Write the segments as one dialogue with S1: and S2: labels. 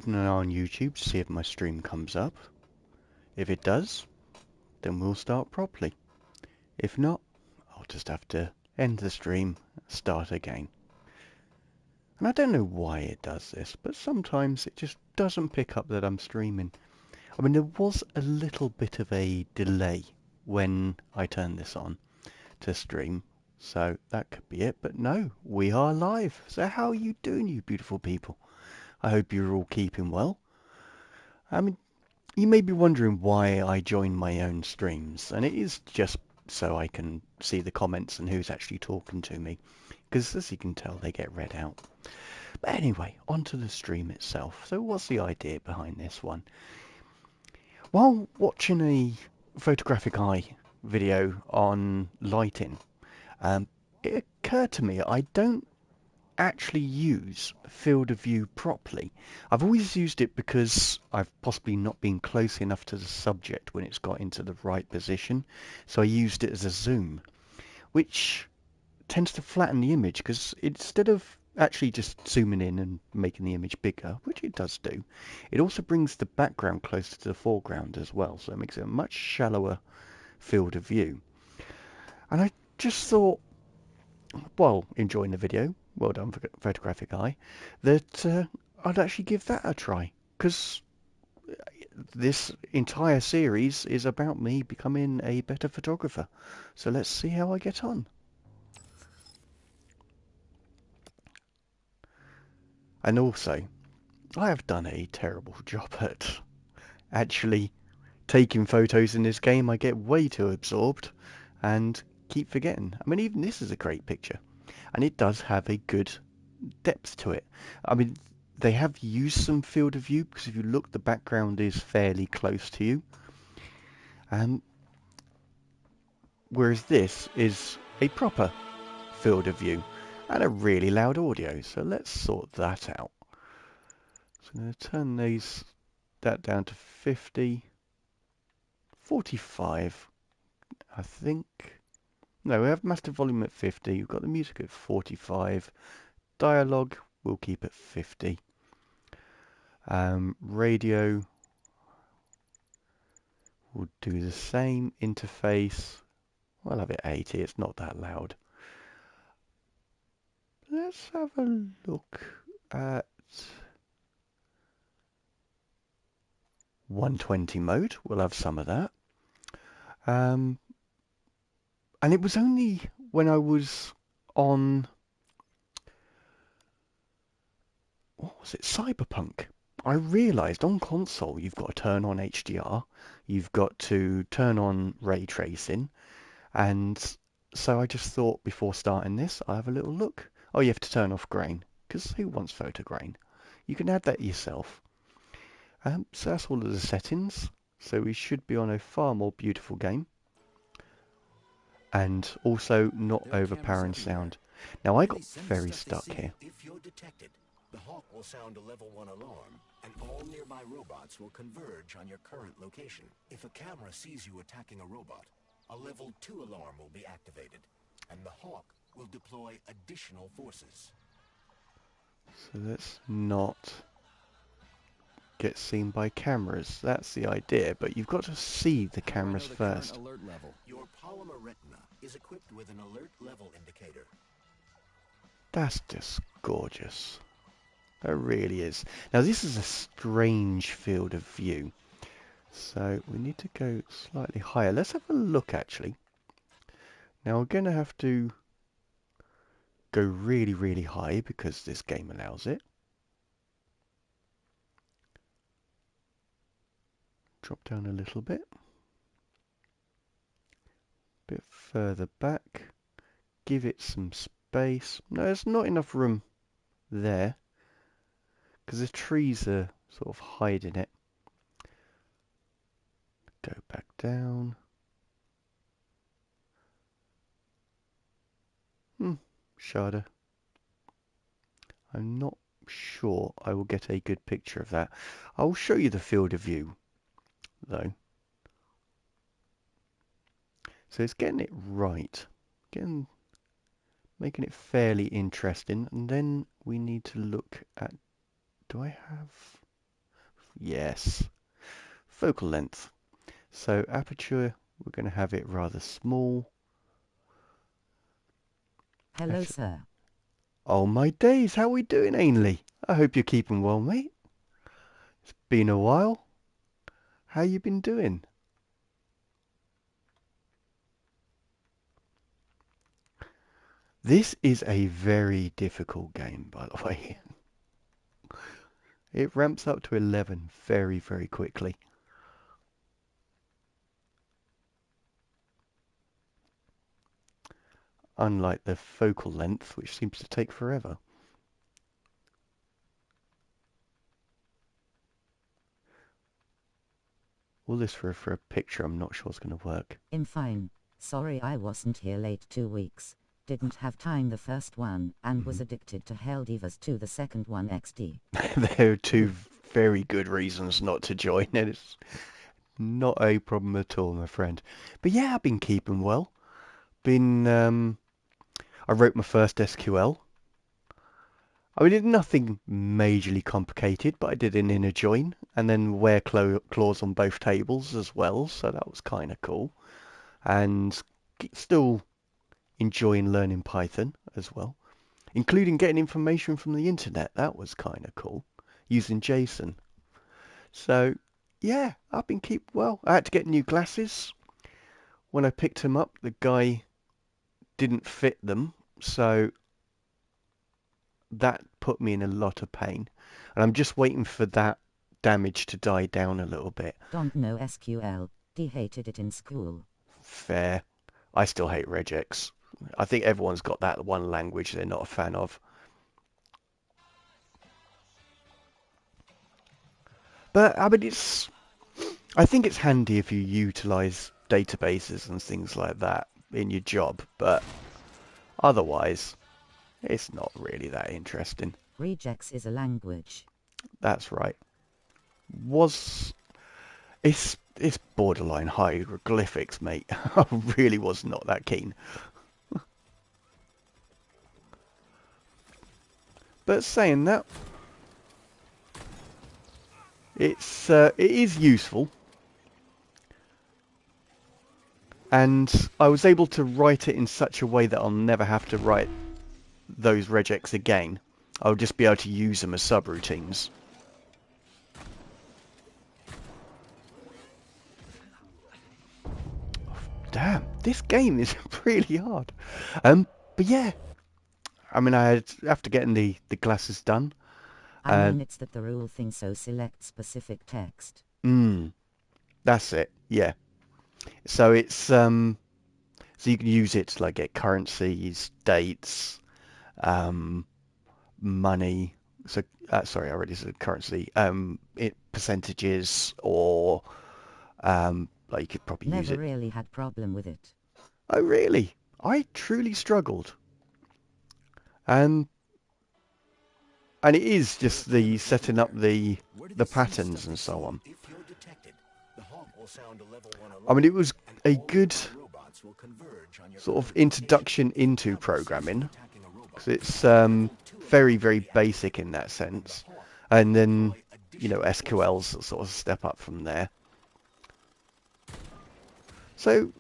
S1: keeping an eye on YouTube to see if my stream comes up. If it does, then we'll start properly. If not, I'll just have to end the stream, start again. And I don't know why it does this, but sometimes it just doesn't pick up that I'm streaming. I mean, there was a little bit of a delay when I turned this on to stream, so that could be it. But no, we are live. So how are you doing, you beautiful people? I hope you're all keeping well. I mean, you may be wondering why I join my own streams, and it is just so I can see the comments and who's actually talking to me, because as you can tell, they get read out. But anyway, onto the stream itself. So what's the idea behind this one? While watching a photographic eye video on lighting, it occurred to me I don't actually use field of view properly. I've always used it because I've possibly not been close enough to the subject when it's got into the right position, so I used it as a zoom, which tends to flatten the image because instead of actually just zooming in and making the image bigger, which it does do, it also brings the background closer to the foreground as well, so it makes it a much shallower field of view. And I just thought, while enjoying the video, well done photographic eye, that I'd actually give that a try, because this entire series is about me becoming a better photographer. So let's see how I get on. And also, I have done a terrible job at actually taking photos in this game. I get way too absorbed and keep forgetting. I mean, even this is a great picture, and it does have a good depth to it. I mean, they have used some field of view because if you look, the background is fairly close to you. Whereas this is a proper field of view and a really loud audio. So let's sort that out. So I'm going to turn that down to 50, 45, I think. No, we have master volume at 50. We've got the music at 45. Dialogue, we'll keep at 50. Radio, we'll do the same. Interface, we'll have it 80. It's not that loud. Let's have a look at 120 mode. We'll have some of that. And it was only when I was on, what was it, Cyberpunk, I realised on console you've got to turn on HDR, you've got to turn on ray tracing, and so I just thought before starting this, I'll have a little look. Oh, you have to turn off grain, because who wants photo grain? You can add that yourself. So that's all of the settings, so we should be on a far more beautiful game. And also not overpowering sound. Now I got very stuck here.
S2: If you're detected, the Hawk will sound a level 1 alarm, and all nearby robots will converge on your current location. If a camera sees you attacking a robot, a level 2 alarm will be activated, and the Hawk will deploy additional forces.
S1: So let's not get seen by cameras. That's the idea, but you've got to see the cameras first.
S2: Your polymer retina is equipped with an alert level indicator.
S1: That's just gorgeous. That really is. Now this is a strange field of view, so we need to go slightly higher. Let's have a look actually. Now we're going to have to go really, really high because this game allows it. Drop down a little bit. Bit further back. Give it some space. No, there's not enough room there because the trees are sort of hiding it. Go back down. Shada. I'm not sure I will get a good picture of that. I'll show you the field of view though. So it's getting it right. Making it fairly interesting, and then we need to look at, do I have Yes. Focal length. So aperture, we're going to have it rather small.
S3: Hello,
S1: Actually,
S3: sir.
S1: oh my days, how are we doing, Ainley? I hope you're keeping well, mate. It's been a while. How you been doing? This is a very difficult game, by the way. It ramps up to 11 very, very quickly. Unlike the focal length, which seems to take forever. All this for a picture I'm not sure is going to work.
S3: I'm fine. Sorry I wasn't here late 2 weeks. Didn't have time the first one, and was addicted to Helldivers 2 the second one XD.
S1: There are two very good reasons not to join, and it's not a problem at all, my friend. But yeah, I've been keeping well. I wrote my first SQL. I mean, it's nothing majorly complicated, but I did an inner join and then where clause on both tables as well, so that was kind of cool. And still enjoying learning Python as well, including getting information from the internet. That was kind of cool, using JSON. So, yeah, I've been keeping well. I had to get new glasses. When I picked them up, the guy didn't fit them, so that put me in a lot of pain. And I'm just waiting for that damage to die down a little bit.
S3: Don't know SQL. D hated it in school.
S1: Fair. I still hate regex. I think everyone's got that one language they're not a fan of. But I mean, I think it's handy if you utilize databases and things like that in your job, but otherwise, it's not really that interesting.
S3: Regex is a language.
S1: That's right. Was it's borderline hieroglyphics, mate. I really was not that keen. But saying that, it is useful, and I was able to write it in such a way that I'll never have to write those regex again. I'll just be able to use them as subroutines. Damn, this game is really hard. But yeah, I mean, after getting the glasses done.
S3: I mean, it's that the rule thing, so select specific text.
S1: That's it. Yeah. So it's so you can use it to like get currencies, dates, money. So sorry, I already said currency. Percentages or like you could probably use
S3: Never
S1: it.
S3: really had problem with it.
S1: Oh really? I truly struggled. Um, and it is just the setting up the patterns and so on. I mean, it was a good sort of introduction into programming because it's very, very basic in that sense. And then, you know, SQL's sort of step up from there. So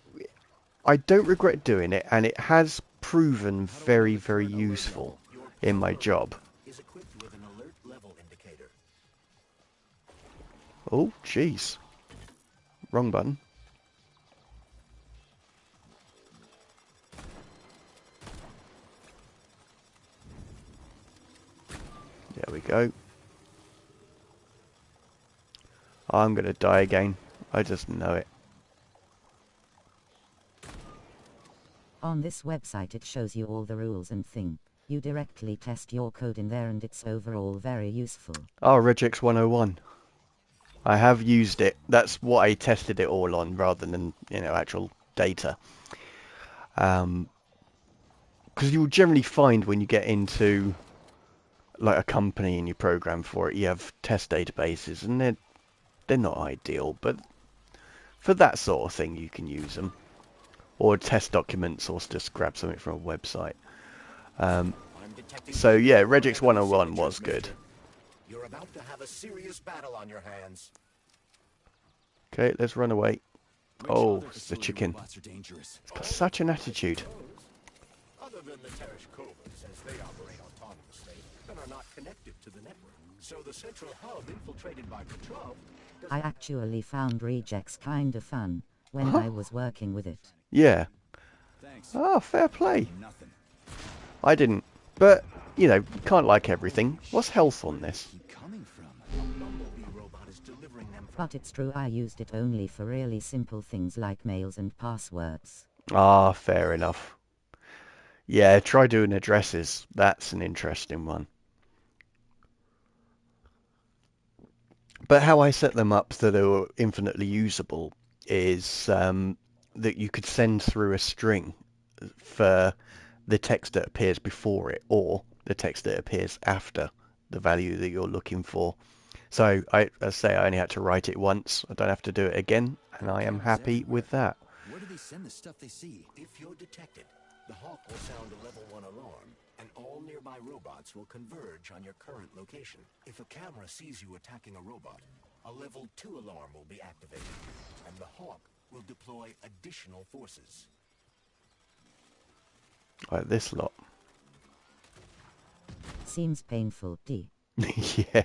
S1: I don't regret doing it, and it has proven very, very useful in my job. Oh, jeez. Wrong button. There we go. I'm going to die again. I just know it.
S3: On this website it shows you all the rules and thing. You directly test your code in there and it's overall very useful.
S1: Oh, regex 101. I have used it. That's what I tested it all on rather than, you know, actual data. Because you'll generally find when you get into like a company and you program for it, you have test databases and they're not ideal, but for that sort of thing you can use them. Or test documents or just grab something from a website. So yeah, regex 101 was good.
S2: You're about to have a serious battle on your hands.
S1: Okay, let's run away.
S4: Which
S1: Oh,
S4: other
S1: it's the
S4: facility
S1: chicken.
S4: robots are dangerous?
S1: It's got such an attitude.
S2: Other than the Tereshkovas, as they operate autonomously and are not connected to the network. So the central hub infiltrated by Petrov does
S3: I actually found rejects kinda fun when I was working with it.
S1: Yeah.
S4: Thanks.
S1: Ah, fair play.
S4: Nothing.
S1: I didn't. But, you know, can't like everything. What's health on this?
S4: Keep coming from.
S2: Bumblebee robot is delivering them from
S3: But it's true I used it only for really simple things like mails and passwords.
S1: Ah, fair enough. Yeah, try doing addresses. That's an interesting one. But how I set them up so they were infinitely usable is that you could send through a string for the text that appears before it or the text that appears after the value that you're looking for. So I say I only had to write it once. I don't have to do it again, and I am
S4: Cameras
S1: happy with
S4: everywhere.
S1: that.
S4: Where do they send the stuff they see?
S2: If you're detected, the Hawk will sound a level 1 alarm, and all nearby robots will converge on your current location. If a camera sees you attacking a robot, a level 2 alarm will be activated, and the Hawk will deploy additional forces.
S1: Like this lot.
S3: Seems painful, D.
S1: Yeah.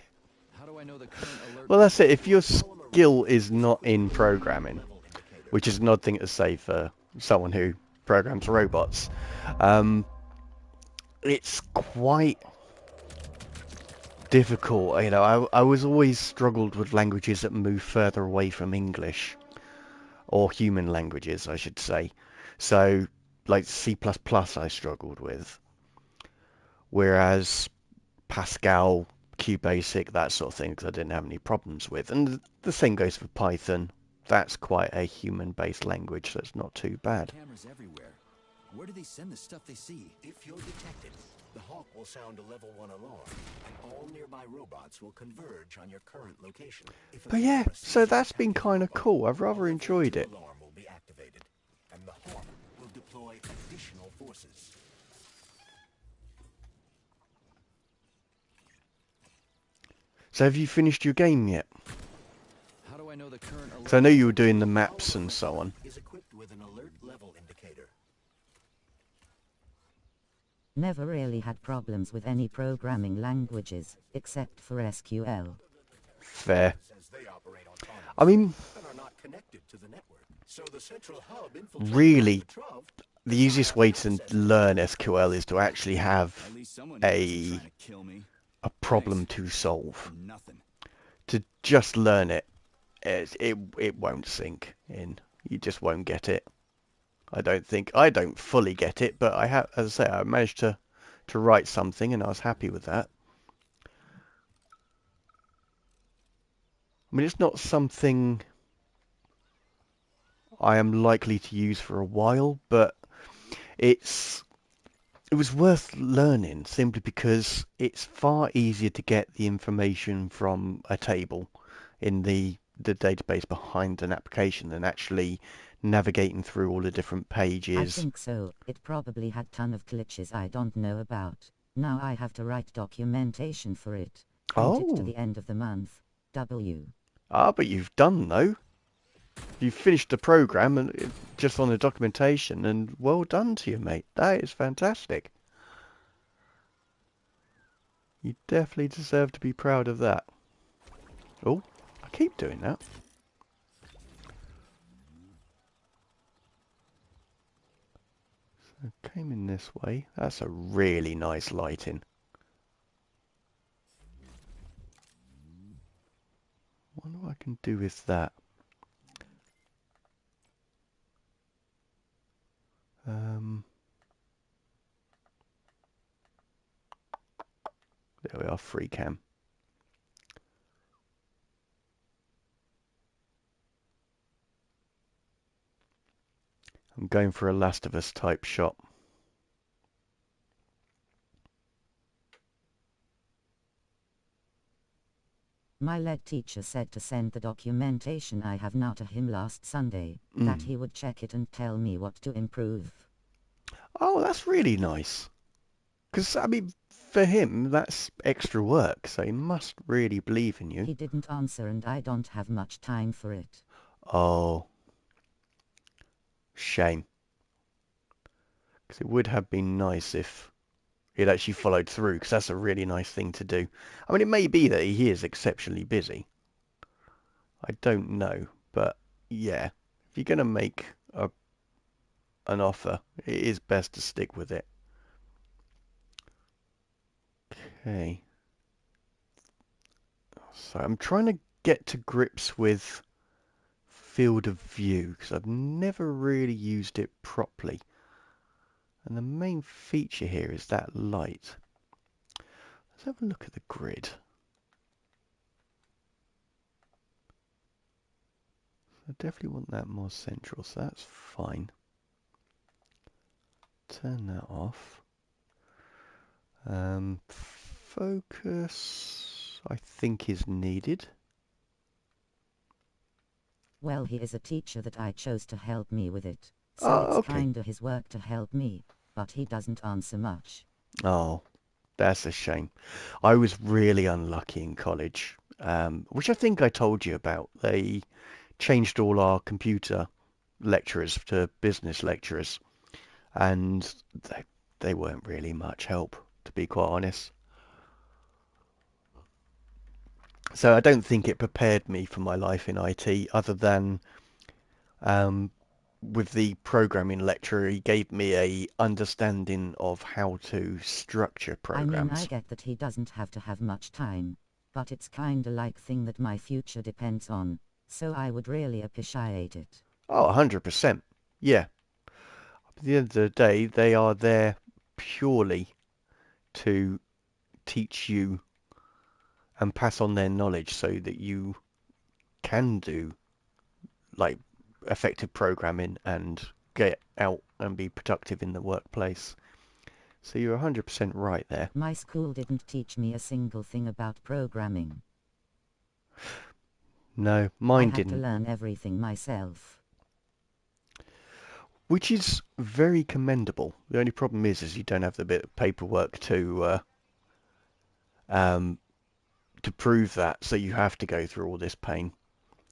S4: How do I know the current alert?
S1: Well, that's it. If your skill is not in programming, which is an odd thing to say for someone who programs robots, it's quite difficult. You know, I was always struggled with languages that move further away from English, or human languages, I should say. So, like C++, I struggled with, whereas Pascal, QBasic, that sort of thing, because I didn't have any problems with. And the same goes for Python. That's quite a human-based language, that's not too bad.
S4: Cameras everywhere. Where do they send the stuff they see?
S2: If you're detected, the Hawk will sound a level 1 alarm, and all nearby robots will converge on your current location. If a
S1: But yeah,
S2: camera
S1: so
S2: sees you
S1: that's been
S2: attacking a
S1: kind of
S2: robot,
S1: cool. I've
S2: a
S1: rather
S2: level
S1: enjoyed
S2: 2
S1: it.
S2: alarm will be activated, and the Hawk will deploy additional forces.
S1: So have you finished your game yet?
S4: How do I know the current alert?
S1: Because I know you were doing the maps and so on.
S2: Is equipped with an alert level indicator.
S3: Never really had problems with any programming languages, except for SQL.
S1: Fair.
S2: As they operate autonomously
S1: I mean,
S2: and are not connected to the network. So the central hub infiltrated by
S1: really,
S2: Petrov
S1: the easiest way to learn SQL is to actually have
S4: At least someone here isn't
S1: a
S4: trying to kill me.
S1: problem to solve.
S4: For nothing.
S1: To just learn it, it won't sink in. You just won't get it. I don't fully get it, but I have, as I say, I managed to write something, and I was happy with that. I mean, it's not something I am likely to use for a while, but it was worth learning simply because it's far easier to get the information from a table in the database behind an application than actually navigating through all the different
S3: I
S1: pages.
S3: think so. It probably had ton of glitches I don't know about. Now I have to write documentation for it. Print it to
S1: Oh,
S3: the end of the month. W.
S1: but you've done though. You've finished the program and just on the documentation, and well done to you, mate. That is fantastic. You definitely deserve to be proud of that. Oh, I keep doing that. So came in this way. That's a really nice lighting. Wonder what I can do with that. There we are, free cam. I'm going for a Last of Us type shot.
S3: My lead teacher said to send the documentation I have now to him last Sunday, that he would check it and tell me what to improve.
S1: Oh, that's really nice. Because, I mean, for him, that's extra work, so he must really believe in you.
S3: He didn't answer and I don't have much time for it.
S1: Oh, shame. Because it would have been nice if he'd actually followed through, because that's a really nice thing to do. I mean, it may be that he is exceptionally busy. I don't know, but yeah, if you're going to make an offer, it is best to stick with it. Okay. So I'm trying to get to grips with field of view, because I've never really used it properly. And the main feature here is that light. Let's have a look at the grid. I definitely want that more central, so that's fine. Turn that off. Focus, I think, is needed.
S3: Well, he is a teacher that I chose to help me with it. So
S1: Oh,
S3: it's
S1: okay.
S3: kinda his work to help me, but he doesn't answer much.
S1: Oh, that's a shame. I was really unlucky in college, which I think I told you about. They changed all our computer lecturers to business lecturers, and they weren't really much help, to be quite honest. So I don't think it prepared me for my life in IT, other than um, with the programming lecturer, he gave me a understanding of how to structure
S3: I mean, I
S1: programs.
S3: get that he doesn't have to have much time, but it's kinda like thing that my future depends on, so I would really appreciate it.
S1: Oh, 100%. Yeah. At the end of the day, they are there purely to teach you and pass on their knowledge so that you can do like effective programming and get out and be productive in the workplace. So you're 100% right there.
S3: My school didn't teach me a single thing about programming.
S1: No,
S3: I
S1: mine
S3: had to
S1: didn't.
S3: learn everything myself.
S1: Which is very commendable. The only problem is you don't have the bit of paperwork um, to prove that, so you have to go through all this pain.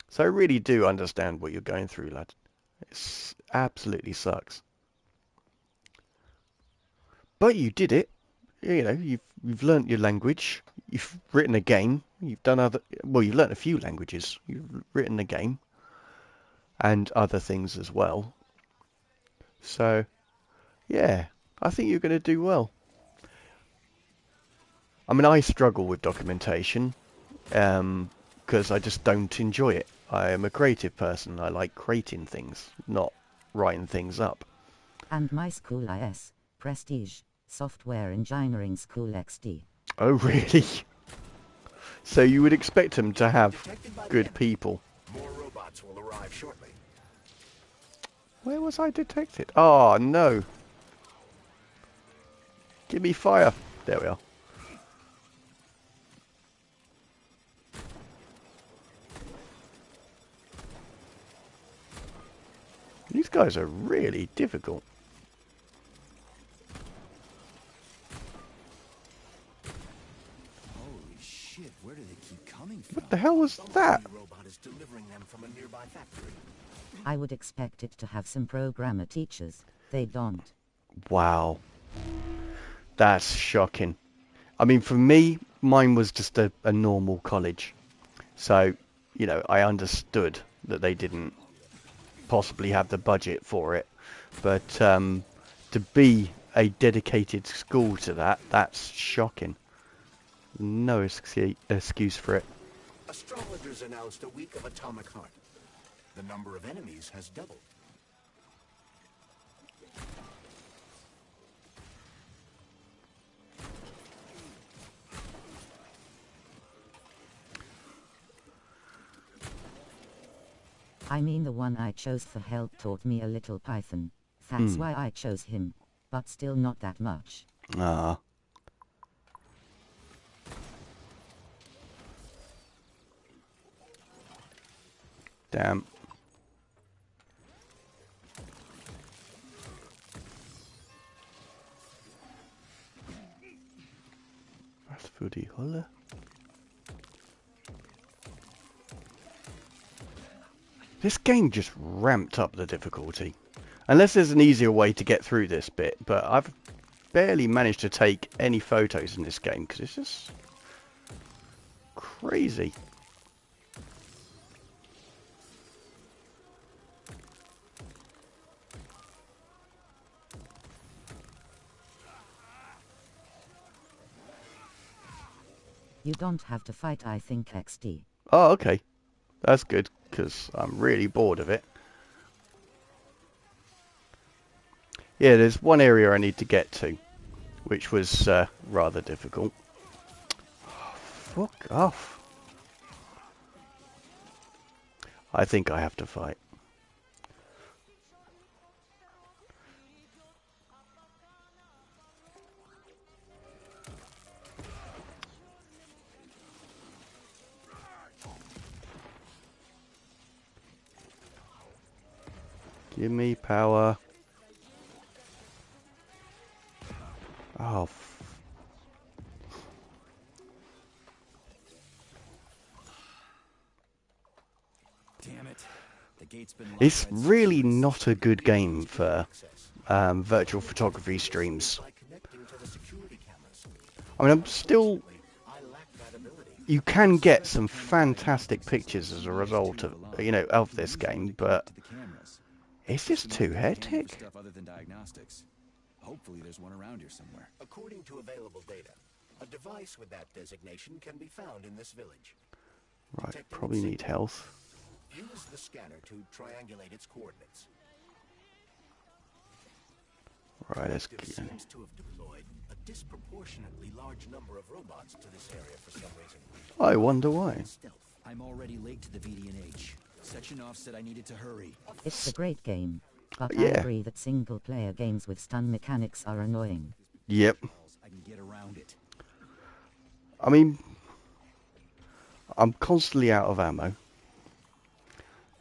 S1: So I really do understand what you're going through, lad. It absolutely sucks. But you did it. You know, you've learnt your language. You've written a game. You've done other. Well, you've learnt a few languages. You've written a game and other things as well. So yeah, I think you're going to do well. I mean, I struggle with documentation because I just don't enjoy it. I am a creative person. I like creating things, not writing things up.
S3: And my school is Prestige, Software Engineering School XD.
S1: Oh, really? So you would expect them to have
S2: Detected by the
S1: good
S2: enemy.
S1: people.
S2: More robots will arrive shortly.
S1: Where was I detected? Oh, no. Give me fire. There we are. These guys are really difficult.
S4: Holy shit, where do they keep coming from?
S1: What the hell was
S2: The
S1: that?
S2: Bumblebee robot is delivering them from a nearby factory.
S3: I would expect it to have some programmer teachers. They don't.
S1: Wow. That's shocking. I mean, for me, mine was just a normal college. So, you know, I understood that they didn't possibly have the budget for it. But to be a dedicated school to that, that's shocking. No excuse for it.
S2: Astrologers announced a week of atomic heart. The number of enemies has doubled.
S3: I mean, the one I chose for help taught me a little Python. That's why I chose him. But still not that much.
S1: Ah. Damn. puller. This game just ramped up the difficulty. Unless there's an easier way to get through this bit, but I've barely managed to take any photos in this game because it's just crazy.
S3: You don't have to fight, I think, XD.
S1: Oh, okay. That's good, because I'm really bored of it. Yeah, there's one area I need to get to, which was rather difficult. Oh, fuck off. I think I have to fight. Give me power. Oh,
S4: Damn it. The gate's been locked
S1: it's
S4: by its
S1: really
S4: security
S1: not a
S4: system.
S1: good game for virtual photography streams.
S2: By connecting to the security cameras.
S1: I mean, I'm still...
S2: I lack that ability.
S1: You can get some fantastic pictures as a result of, of this game, but
S4: To the cameras.
S1: it's just too hectic.
S4: Stuff other than diagnostics. Hopefully there's one around here somewhere.
S2: According to available data, a device with that designation can be found in this village.
S1: Right, probably need health.
S2: Use the scanner to triangulate its coordinates.
S1: Right, let's
S2: Active
S1: get...
S2: seems to have deployed a disproportionately large number of robots to this area for some reason.
S1: I wonder why.
S2: Stealth.
S4: I'm already late to the VD&H. Section off said I needed to hurry.
S3: It's a great game, but I
S1: Yeah.
S3: agree that single-player games with stun mechanics are annoying.
S1: Yep.
S4: I can get around it.
S1: I mean, I'm constantly out of ammo.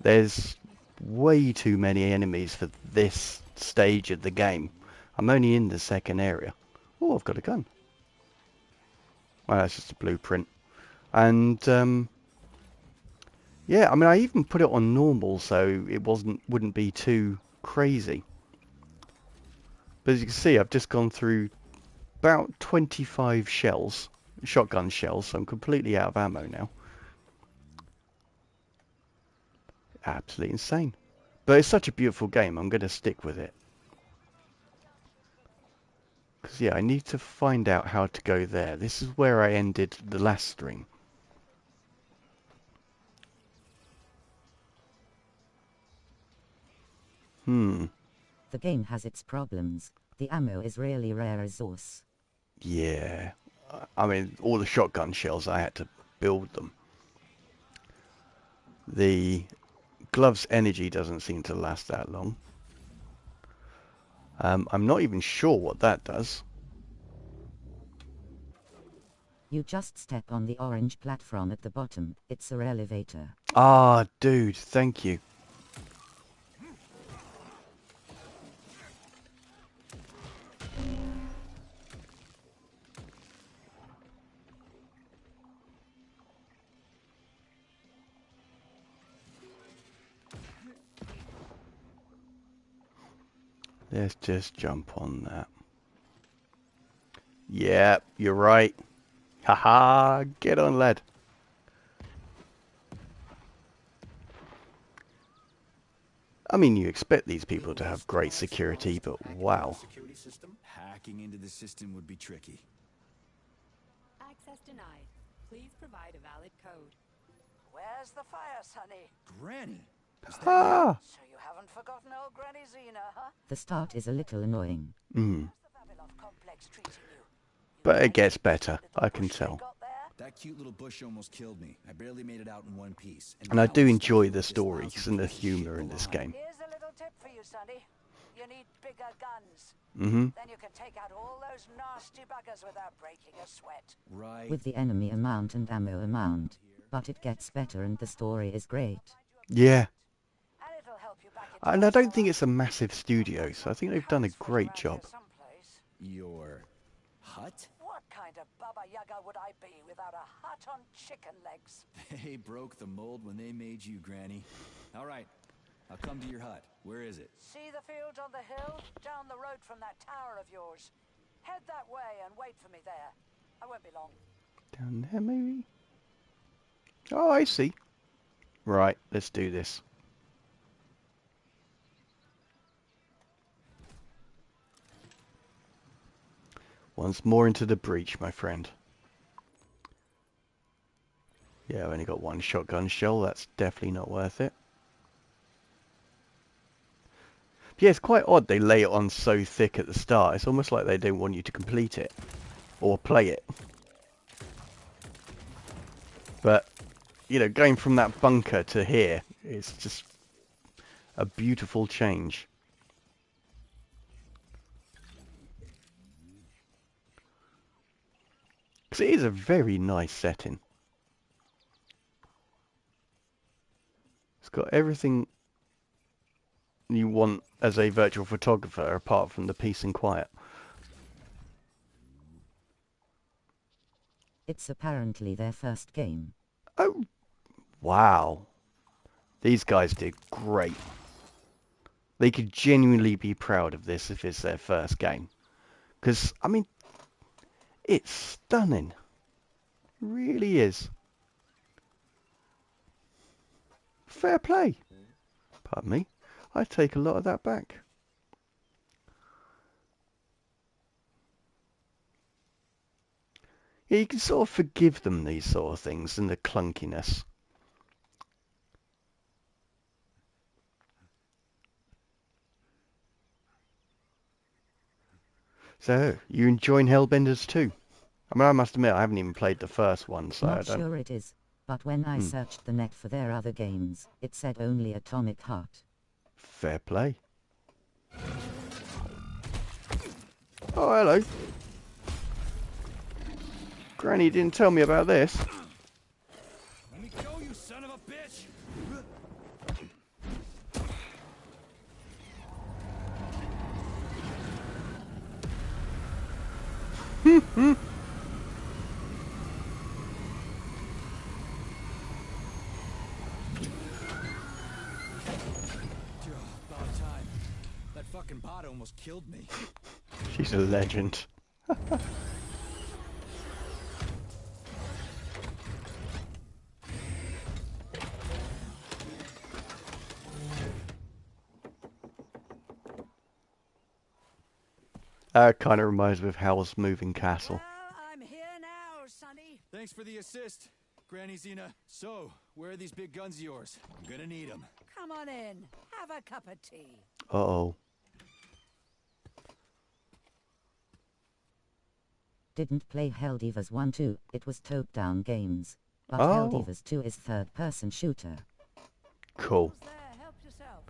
S1: There's way too many enemies for this stage of the game. I'm only in the second area. Oh, I've got a gun. Well, that's just a blueprint. And, yeah, I mean, I even put it on normal so it wouldn't be too crazy. But as you can see, I've just gone through about 25 shells, shotgun shells, so I'm completely out of ammo now. Absolutely insane. But it's such a beautiful game, I'm going to stick with it. Because, yeah, I need to find out how to go there. This is where I ended the last stream.
S3: The game has its problems. The ammo is really rare resource.
S1: Yeah. I mean, all the shotgun shells, I had to build them. The glove's energy doesn't seem to last that long. I'm not even sure what that does.
S3: You just step on the orange platform at the bottom. It's a elevator.
S1: Ah, dude, thank you. Let's just jump on that. Yeah, you're right. Haha, get on, lad. I mean, you expect these people to have great security, but wow.
S2: Security system.
S4: Hacking into the system would be tricky.
S5: Access denied. Please provide a valid code.
S6: Where's the fire, Sonny?
S4: Granny!
S1: Ah!
S6: So you haven't forgotten old Granny Zena, huh?
S3: The start is a little annoying.
S6: How's the Vavilov complex treating you?
S1: But it gets better,
S6: Little
S1: I can
S6: bush they
S1: tell.
S6: got there?
S4: That cute little bush almost killed me. I barely made it out in one piece.
S1: And I
S4: now
S1: do
S4: it's
S1: enjoy
S4: stuck
S1: the
S4: with this
S1: stories
S4: lousy
S1: and the
S4: piece of shit
S1: humour in this
S4: alive.
S1: game.
S6: Here's a little tip for you, Sonny. You need bigger guns.
S1: Mm-hmm.
S6: Then you can take out all those nasty buggers without breaking a sweat.
S4: Right.
S3: With the enemy amount and ammo amount. But it gets better and the story is great.
S1: Yeah.
S6: And it'll help you back into
S1: And I don't
S6: action,
S1: think
S6: all
S1: it's a massive studio, so I think they've done a
S6: right?
S1: great
S6: House
S1: job.
S6: around here someplace.
S4: Your hut?
S6: What kind of Baba Yaga would I be without a hut on chicken legs?
S4: They broke the mold when they made you, Granny. All right, I'll come to your hut. Where is it?
S6: See the field on the hill? Down the road from that tower of yours. Head that way and wait for me there. I won't be long.
S1: Down there, maybe? Oh, I see. Right, let's do this. Once more into the breach, my friend. Yeah, I've only got one shotgun shell. That's definitely not worth it. Yeah, it's quite odd they lay it on so thick at the start. It's almost like they don't want you to complete it or play it. But, you know, going from that bunker to here, it's just a beautiful change. Because it is a very nice setting. It's got everything you want as a virtual photographer apart from the peace and quiet.
S3: It's apparently their first game.
S1: Oh, wow. These guys did great. They could genuinely be proud of this if it's their first game. Because, I mean, it's stunning. It really is. Fair play. Pardon me. I take a lot of that back. Yeah, you can sort of forgive them these sort of things and the clunkiness. So, you enjoying Hellbenders too? I mean, I must admit, I haven't even played the first one, so I
S3: Not
S1: don't...
S3: sure it is, but when I searched the net for their other games, it said only Atomic Heart.
S1: Fair play. Oh, hello. Granny didn't tell me about this.
S4: Let me go, you son of a bitch! About time. That fucking bot almost killed me.
S1: She's a legend. Kind of reminds me of Howl's Moving Castle.
S6: Well, I'm here now, Sonny.
S4: Thanks for the assist, Granny Xena. So, where are these big guns of yours? I'm gonna need them.
S6: Come on in. Have a cup of tea.
S1: Uh-oh.
S3: Didn't play Helldivers 1-2, it was top-down games. But
S1: Oh.
S3: Helldivers 2 is third-person shooter.
S1: Cool.
S6: Who's there? Help yourself.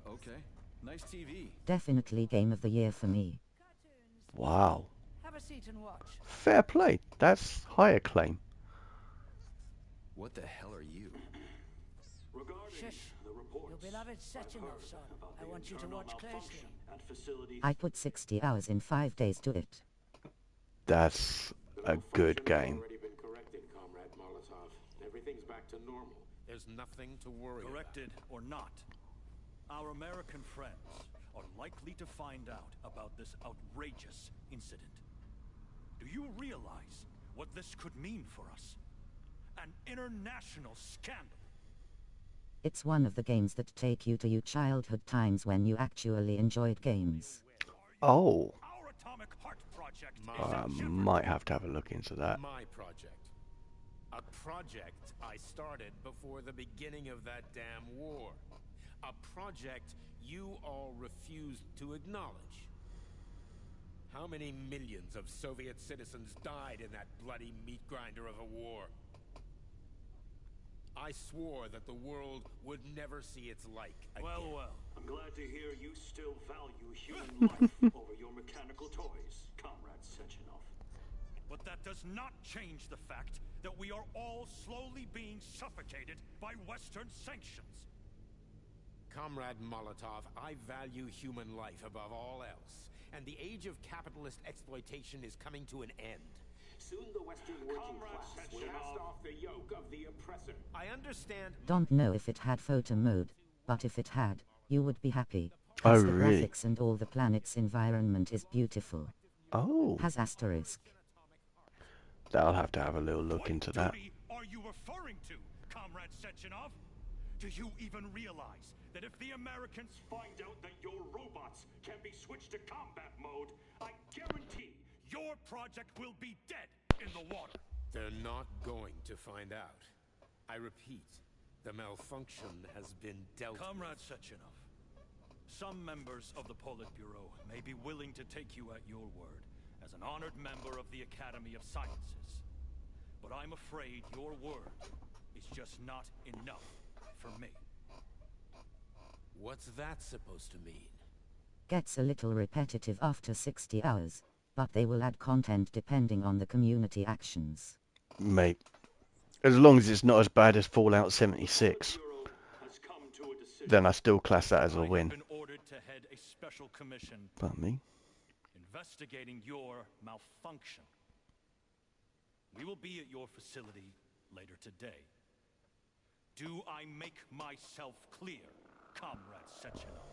S4: Okay. Nice TV.
S3: Definitely game of the year for me.
S6: Cartoons.
S1: Wow.
S6: Have a seat and watch.
S1: Fair play. That's high acclaim.
S4: What the hell are you?
S6: Shush. Your beloved Sechenov, son. I want you to watch closely.
S3: I put 60 hours in 5 days to it.
S1: That's a good game.
S7: Everything's back to normal.
S8: There's nothing to worry about.
S9: Corrected or not, our American friends are likely to find out about this outrageous incident. Do you realize what this could mean for us? An international scandal.
S3: It's one of the games that take you to your childhood times when you actually enjoyed games.
S1: Oh.
S9: Our Atomic Heart project
S1: I
S9: is in
S1: might have to have a look into that.
S8: My project. A project I started before the beginning of that damn war. A project you all refused to acknowledge. How many millions of Soviet citizens died in that bloody meat grinder of a war? I swore that the world would never see its like again.
S9: Well.
S7: I'm glad to hear you still value human life over your mechanical toys, Comrade Sechenov.
S9: But that does not change the fact that we are all slowly being suffocated by Western sanctions.
S8: Comrade Molotov, I value human life above all else. and the age of capitalist exploitation is coming to an end.
S7: Soon the Western working class will cast off the yoke of the oppressor.
S8: I understand.
S3: Don't know if it had photo mode, but if it had, you would be happy.
S1: Oh,
S3: Has the
S1: really?
S3: graphics and all the planet's environment is beautiful.
S1: Oh,
S3: Has asterisk.
S1: I'll have to have a little look into that.
S9: What duty are you referring to, Comrade Sechenov? Do you even realize that if the Americans
S7: Find out that your robots can be switched to combat mode, I guarantee
S9: your project will be dead in the water?
S8: They're not going to find out. I repeat, the malfunction has been dealt with.
S9: Comrade Sechenov, some members of the Politburo may be willing to take you at your word as an honored member of the Academy of Sciences. But I'm afraid your word is just not enough for me.
S8: What's that supposed to mean?
S3: Gets a little repetitive after 60 hours, but they will add content depending on the community actions.
S1: Mate, as long as it's not as bad as Fallout 76,
S7: has come to a decision.
S1: then I still class that as a
S9: I have
S1: win.
S9: been ordered to head a special commission
S1: Pardon me?
S9: investigating your malfunction. We will be at your facility later today. Do I make myself clear, Comrade Sechenov?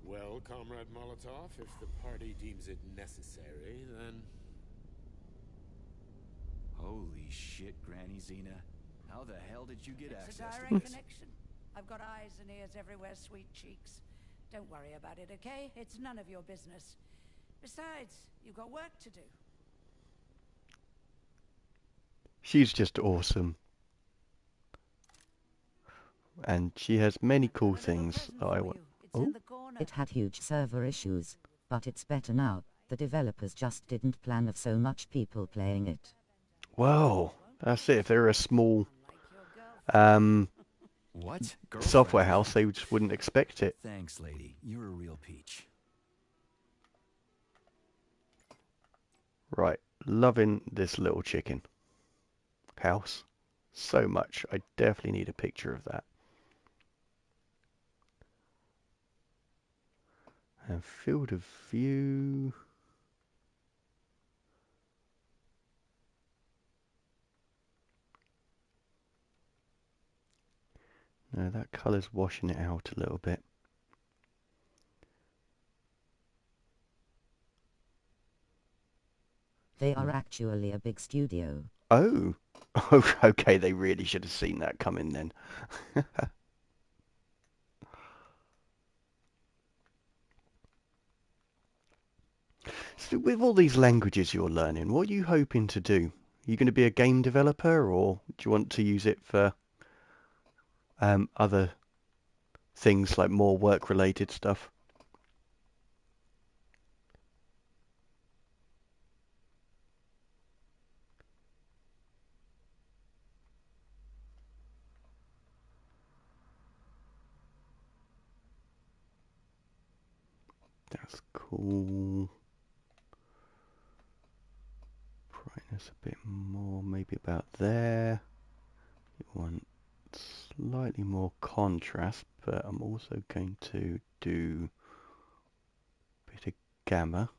S8: Well, Comrade Molotov, if the party deems it necessary, then...
S4: Holy shit, Granny Xena. How the hell did you get
S6: It's a
S4: access to
S6: direct
S4: this?
S6: connection. I've got eyes and ears everywhere, sweet cheeks. Don't worry about it, okay? It's none of your business. Besides, you've got work to do.
S1: She's just awesome. And she has many cool
S6: I've got a little
S1: things
S6: present
S1: that I
S6: for
S1: want.
S6: you. It's
S1: Oh,
S6: in the corner.
S3: It had huge server issues, but it's better now. The developers just didn't plan of so much people playing it.
S1: whoa, that's it. If they're a small
S6: Unlike your girlfriend.
S4: What?
S1: software
S4: Girlfriend?
S1: house, they just wouldn't expect it.
S4: Thanks, lady. You're a real peach.
S1: Right, loving this little chicken house so much. I definitely need a picture of that. And field of view. No, that colour's washing it out a little bit.
S3: They are actually a big studio.
S1: Oh, okay, they really should have seen that coming then. So with all these languages you're learning, what are you hoping to do? Are you going to be a game developer, or do you want to use it for other things like more work-related stuff? That's cool. Brightness a bit more, maybe about there. You want slightly more contrast, but I'm also going to do a bit of gamma.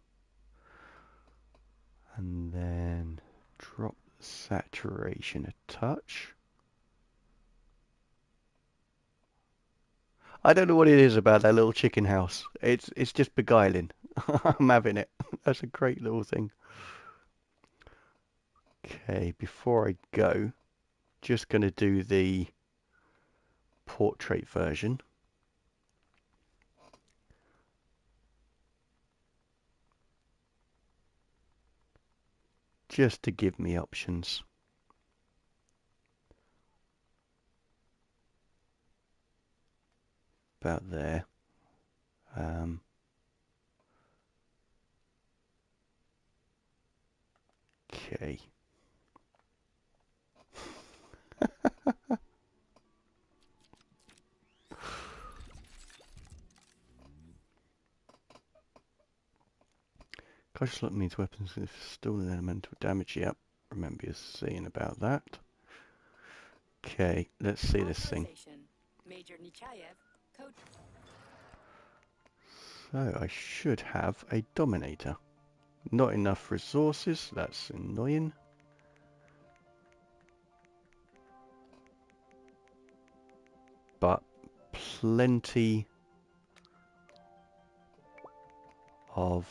S1: And then drop the saturation a touch. I don't know what it is about that little chicken house. It's just beguiling. I'm having it. That's a great little thing. Okay, before I go, just going to do the portrait version. Just to give me options. About there. Okay. Cautious lock means weapons if still an elemental damage. Yep, remember you saying about that. Okay, let's see this thing.
S5: Major Nechayev, code.
S1: So I should have a Dominator. Not enough resources, that's annoying. But plenty of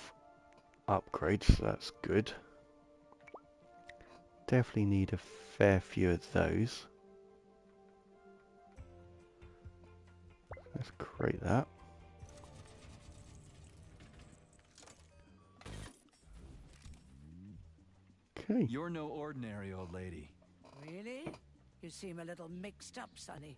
S1: upgrades, so that's good. Definitely need a fair few of those. Let's create that. Okay.
S4: You're no ordinary old lady.
S6: Really? You seem a little mixed up, Sonny.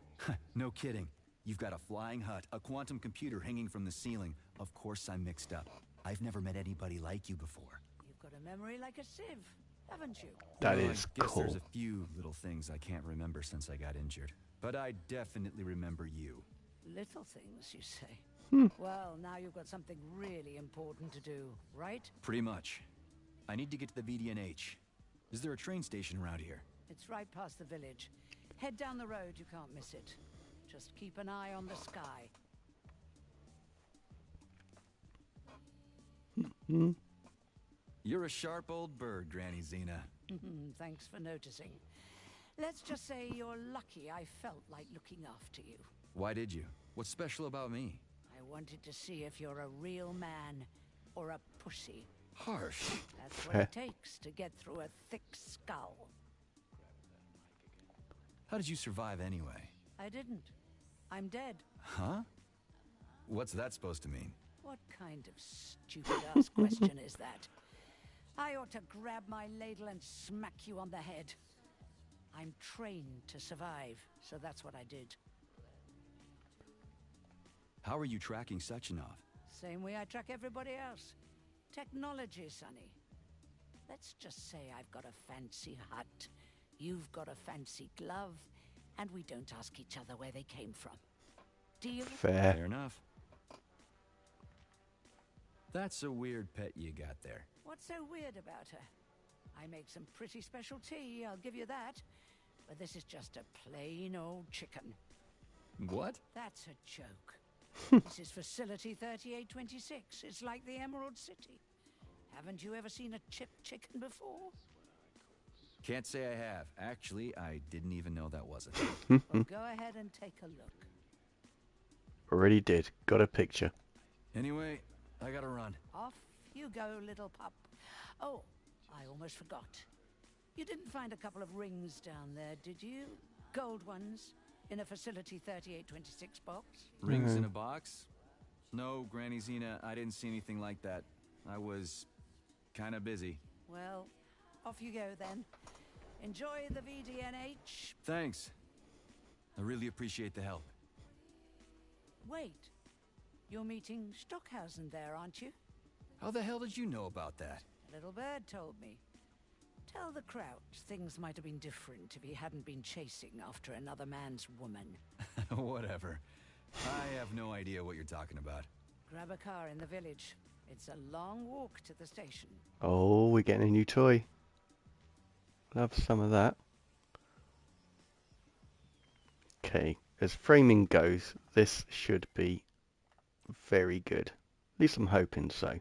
S4: No kidding. You've got a flying hut, a quantum computer hanging from the ceiling. Of course I'm mixed up. I've never met anybody like you before.
S6: You've got a memory like a sieve, haven't you?
S1: That
S4: Well,
S1: is
S4: I guess
S1: cool.
S4: there's a few little things I can't remember since I got injured. But I definitely remember you.
S6: Little things, you say? Well, now you've got something really important to do, right?
S4: Pretty much. I need to get to the VDNH. Is there a train station around here?
S6: It's right past the village. Head down the road, you can't miss it. Just keep an eye on the sky.
S4: You're a sharp old bird, Granny Xena.
S6: Thanks for noticing. Let's just say you're lucky I felt like looking after you.
S4: Why did you? What's special about me?
S6: I wanted to see if you're a real man or a pussy.
S4: Harsh.
S6: That's what it takes to get through a thick skull.
S4: How did you survive anyway?
S6: I didn't. I'm dead.
S4: Huh? What's that supposed to mean?
S6: What kind of stupid-ass question is that? I ought to grab my ladle and smack you on the head. I'm trained to survive, so that's what I did.
S4: How are you tracking Sechenov?
S6: Same way I track everybody else. Technology, Sonny. Let's just say I've got a fancy hut, you've got a fancy glove, and we don't ask each other where they came from. Deal?
S1: Fair.
S4: Fair enough. That's a weird pet you got there.
S6: What's so weird about her? I make some pretty special tea, I'll give you that. But this is just a plain old chicken.
S4: What?
S6: That's a joke. This is Facility 3826. It's like the Emerald City. Haven't you ever seen a chipped chicken before?
S4: Can't say I have. Actually, I didn't even know that was it.
S6: Well, go ahead and take a look.
S1: Already did. Got a picture.
S4: Anyway, I gotta run.
S6: Off you go, little pup. Oh, I almost forgot. You didn't find a couple of rings down there, did you? Gold ones, in a Facility 3826 box?
S4: Rings in a box? No, Granny Xena, I didn't see anything like that. I was kinda busy.
S6: Well, off you go then. Enjoy the VDNH.
S4: Thanks. I really appreciate the help.
S6: Wait, you're meeting Stockhausen there, aren't you?
S4: How the hell did you know about that?
S6: A little bird told me. Tell the Crouch things might have been different if he hadn't been chasing after another man's woman.
S4: Whatever. I have no idea what you're talking about.
S6: Grab a car in the village. It's a long walk to the station.
S1: Oh, we're getting a new toy. Love some of that. Okay, as framing goes, this should be very good. At least I'm hoping so.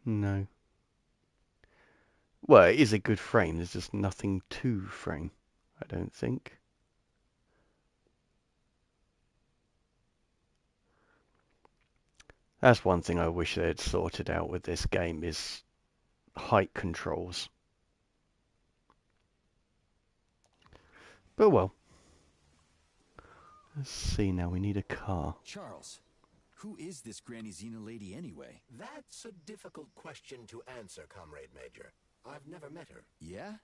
S1: No. Well, it is a good frame. There's just nothing to frame, I don't think. That's one thing I wish they had sorted out with this game is height controls. But well. Let's see now, we need a car.
S4: Charles, who is this Granny Xena lady anyway?
S2: That's a difficult question to answer, Comrade Major. I've never met her.
S4: Yeah?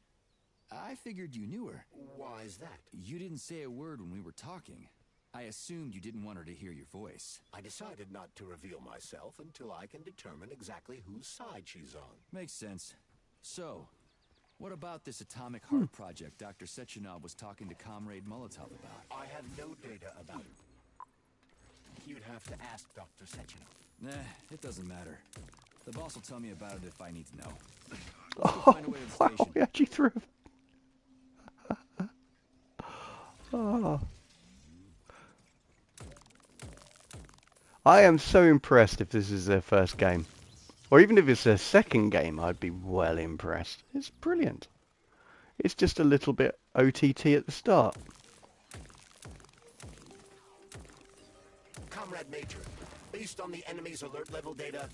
S4: I figured you knew her.
S2: Why is that?
S4: You didn't say a word when we were talking. I assumed you didn't want her to hear your voice.
S2: I decided not to reveal myself until I can determine exactly whose side she's on.
S4: Makes sense. So, what about this atomic heart project Dr. Sechenov was talking to Comrade Molotov about?
S2: I have no data about it. You'd have to ask Dr. Sechenov.
S4: Nah, it doesn't matter. The boss will tell me about it if I need to know. Let's go find a way to the
S1: Wow,
S4: station.
S1: we actually threw Oh. I am so impressed if this is their first game. Or even if it's their second game, I'd be well impressed. It's brilliant. It's just a little bit OTT at the start.
S2: Comrade Major, based on the enemy's alert level data,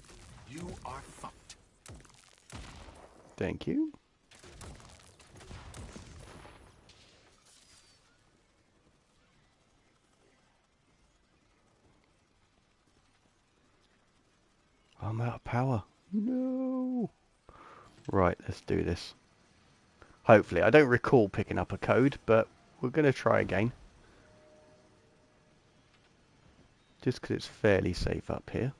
S2: you are fucked.
S1: Thank you. I'm out of power. No. Right, let's do this. Hopefully. I don't recall picking up a code, but we're going to try again. Just because it's fairly safe up here.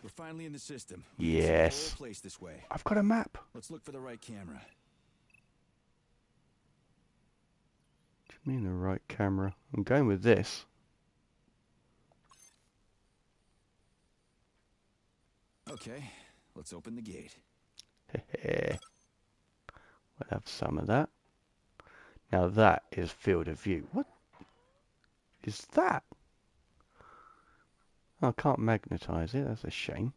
S4: We're finally in the system.
S1: Yes.
S4: The whole place this way.
S1: I've got a map.
S4: Let's look for the right camera.
S1: What do you mean the right camera? I'm going with this.
S4: Okay, let's open the gate.
S1: We'll have some of that. Now that is field of view. What is that? Oh, I can't magnetize it. That's a shame.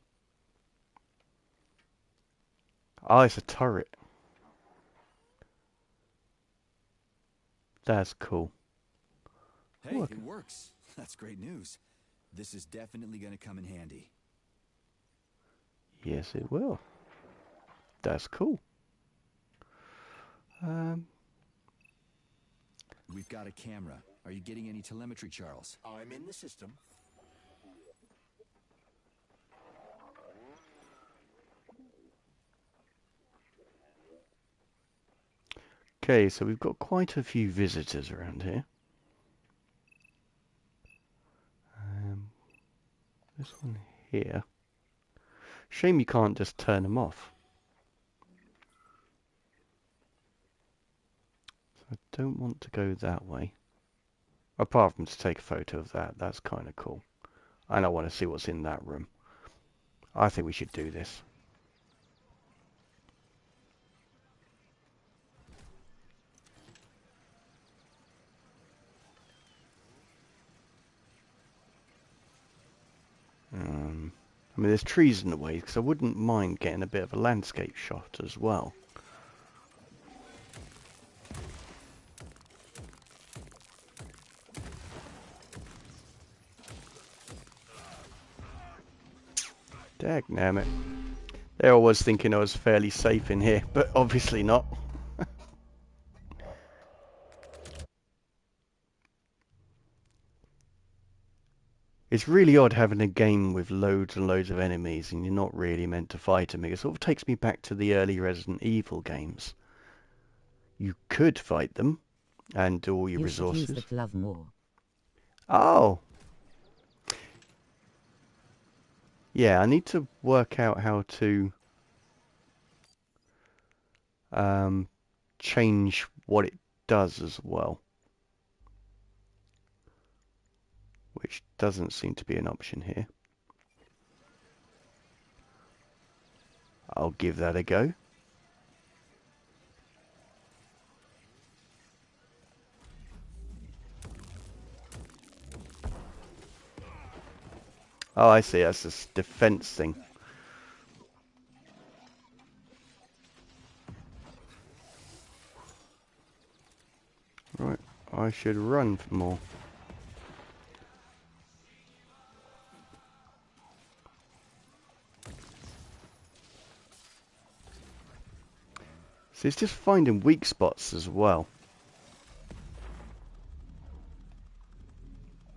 S1: Oh, it's a turret. That's cool.
S4: Hey,
S1: Look.
S4: it works. That's great news. This is definitely going to come in handy.
S1: Yes, it will. That's cool.
S4: We've got a camera. Are you getting any telemetry, Charles?
S2: I'm in the system.
S1: Okay, so we've got quite a few visitors around here. This one here. Shame you can't just turn them off. So I don't want to go that way. Apart from to take a photo of that. That's kind of cool. And I want to see what's in that room. I think we should do this. I mean, there's trees in the way, because I wouldn't mind getting a bit of a landscape shot as well. Dagnammit. There I was thinking I was fairly safe in here, but obviously not. It's really odd having a game with loads and loads of enemies and you're not really meant to fight them. It sort of takes me back to the early Resident Evil games. You could fight them and do all your resources.
S3: You should use the glove more.
S1: Oh! Yeah, I need to work out how to change what it does as well. Which doesn't seem to be an option here. I'll give that a go. Oh, I see. That's this defense thing. Right. I should run for more. So it's just finding weak spots as well.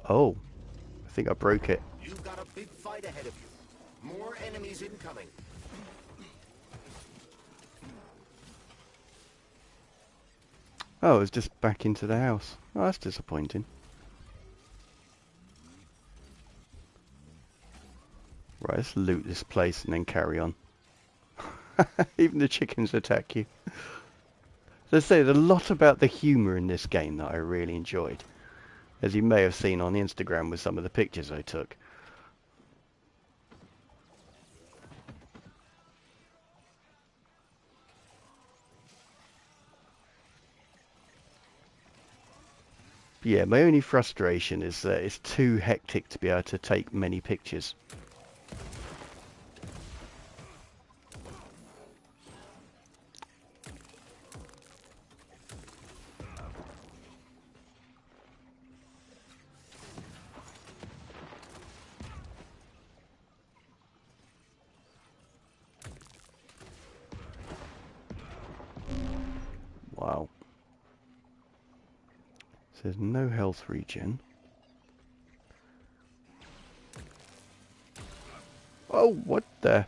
S1: Oh. I think I broke it.
S2: You've got a big fight ahead of you. More enemies incoming.
S1: Oh, it's just back into the house. Oh, that's disappointing. Right, let's loot this place and then carry on. Even the chickens attack you. So I say, there's a lot about the humour in this game that I really enjoyed. As you may have seen on Instagram with some of the pictures I took. Yeah, my only frustration is that it's too hectic to be able to take many pictures. Wow. So there's no health regen. Oh, what the?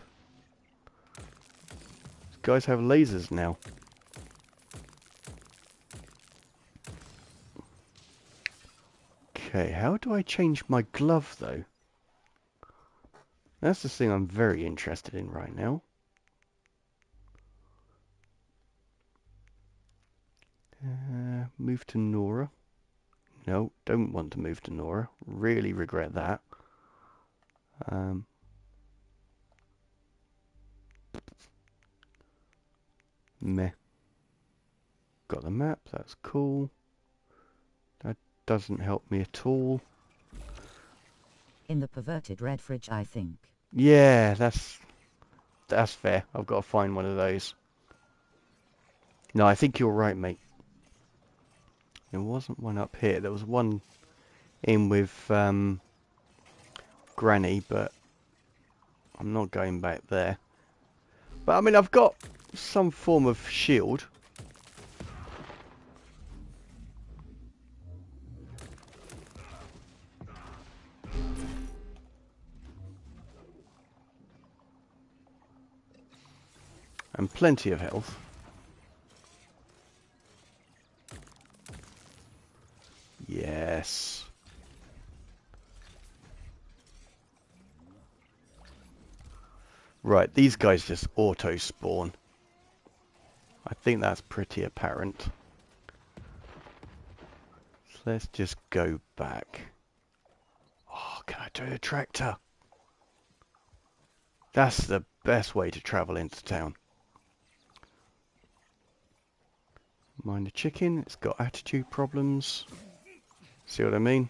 S1: These guys have lasers now. Okay, how do I change my glove though? That's the thing I'm very interested in right now. Move to Nora. No, don't want to move to Nora. Really regret that. Meh. Got the map, that's cool. That doesn't help me at all.
S3: In the perverted red fridge, I think.
S1: Yeah, that's fair. I've got to find one of those. No, I think you're right, mate. There wasn't one up here. There was one in with Granny, but I'm not going back there. But I mean, I've got some form of shield. And plenty of health. Yes. Right, these guys just auto-spawn. I think that's pretty apparent. So let's just go back. Oh, can I do a tractor? That's the best way to travel into town. Mind the chicken, it's got attitude problems. See what I mean?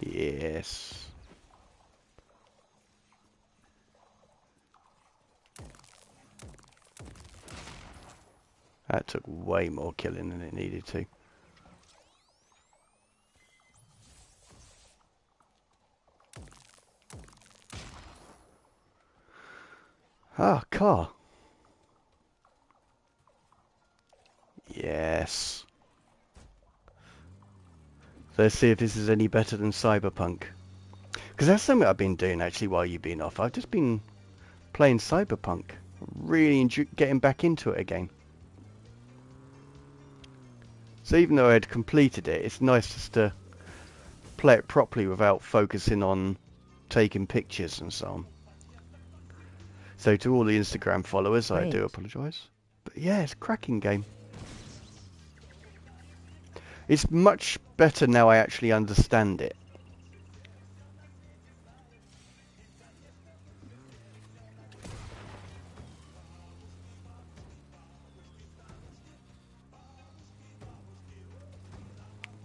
S1: Yes. That took way more killing than it needed to. Ah, car. Yes. Let's see if this is any better than Cyberpunk. Because that's something I've been doing actually while you've been off. I've just been playing Cyberpunk. Really getting back into it again. So even though I had completed it, it's nice just to play it properly without focusing on taking pictures and so on. So to all the Instagram followers, I do apologise. But yeah, it's a cracking game. It's much better now I actually understand it.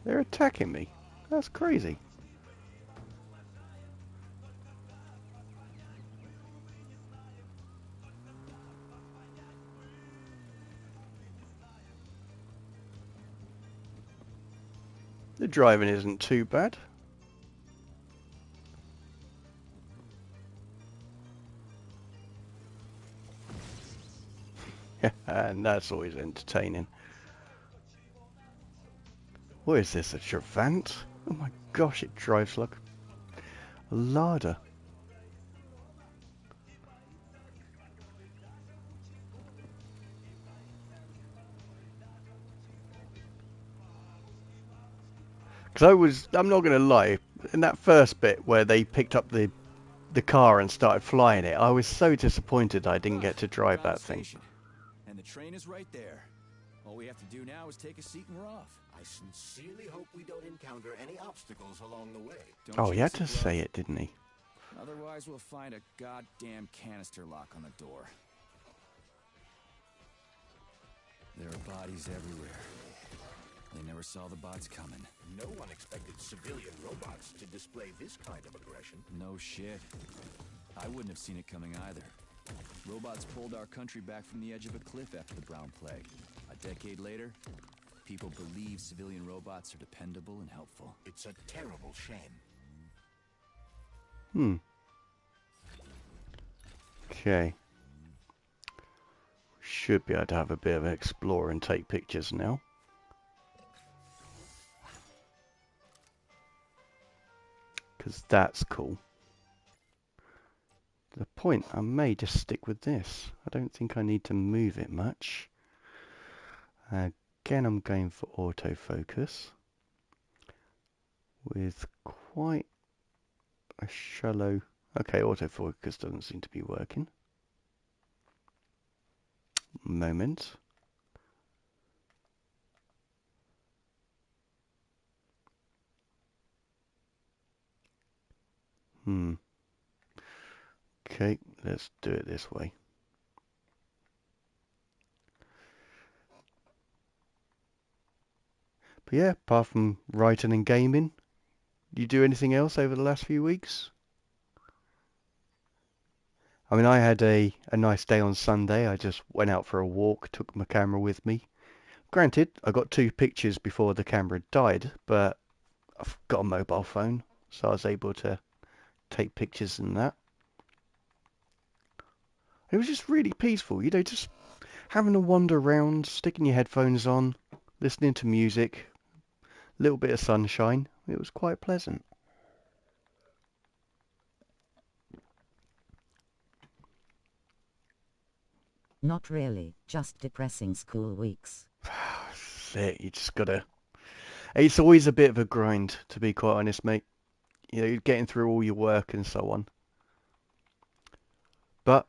S1: They're attacking me. That's crazy. The driving isn't too bad. And that's always entertaining. What is this, a Trabant? Oh my gosh, it drives like a larder. Because I'm not going to lie, in that first bit where they picked up the car and started flying it, I was so disappointed I didn't get to drive that thing.
S4: And the train is right there. All we have to do now is take a seat and we're off.
S2: I sincerely hope we don't encounter any obstacles along the way.
S1: Oh, he had to say it, didn't he?
S4: Otherwise, we'll find a goddamn canister lock on the door. There are bodies everywhere. They never saw the bots coming.
S2: No one expected civilian robots to display this kind of aggression.
S4: No shit. I wouldn't have seen it coming either. Robots pulled our country back from the edge of a cliff after the Brown Plague. A decade later, people believe civilian robots are dependable and helpful.
S2: It's a terrible shame.
S1: Okay. Should be able to have a bit of an explore and take pictures now. Because that's cool. To the point, I may just stick with this. I don't think I need to move it much. Again, I'm going for autofocus. With quite a shallow... Okay, autofocus doesn't seem to be working. Moment. Okay, let's do it this way. But yeah, apart from writing and gaming, you do anything else over the last few weeks? I mean, I had a nice day on Sunday. I just went out for a walk, took my camera with me. Granted, I got 2 pictures before the camera died, but I've got a mobile phone, so I was able to take pictures and that. It was just really peaceful, you know, just having a wander around, sticking your headphones on, listening to music, a little bit of sunshine. It was quite pleasant.
S3: Not really, just depressing school weeks.
S1: That's it, you just gotta... It's always a bit of a grind, to be quite honest, mate. You know, getting through all your work and so on. But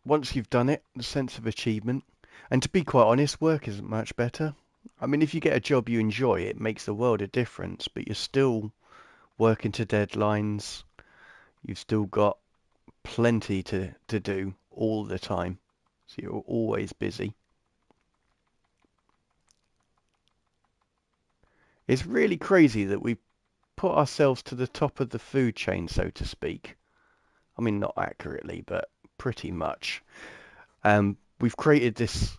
S1: once you've done it, the sense of achievement, and to be quite honest, work isn't much better. I mean, if you get a job you enjoy, it makes the world a difference, but you're still working to deadlines. You've still got plenty to do all the time, so you're always busy. It's really crazy that we put ourselves to the top of the food chain, so to speak. I mean, not accurately, but pretty much. We've created this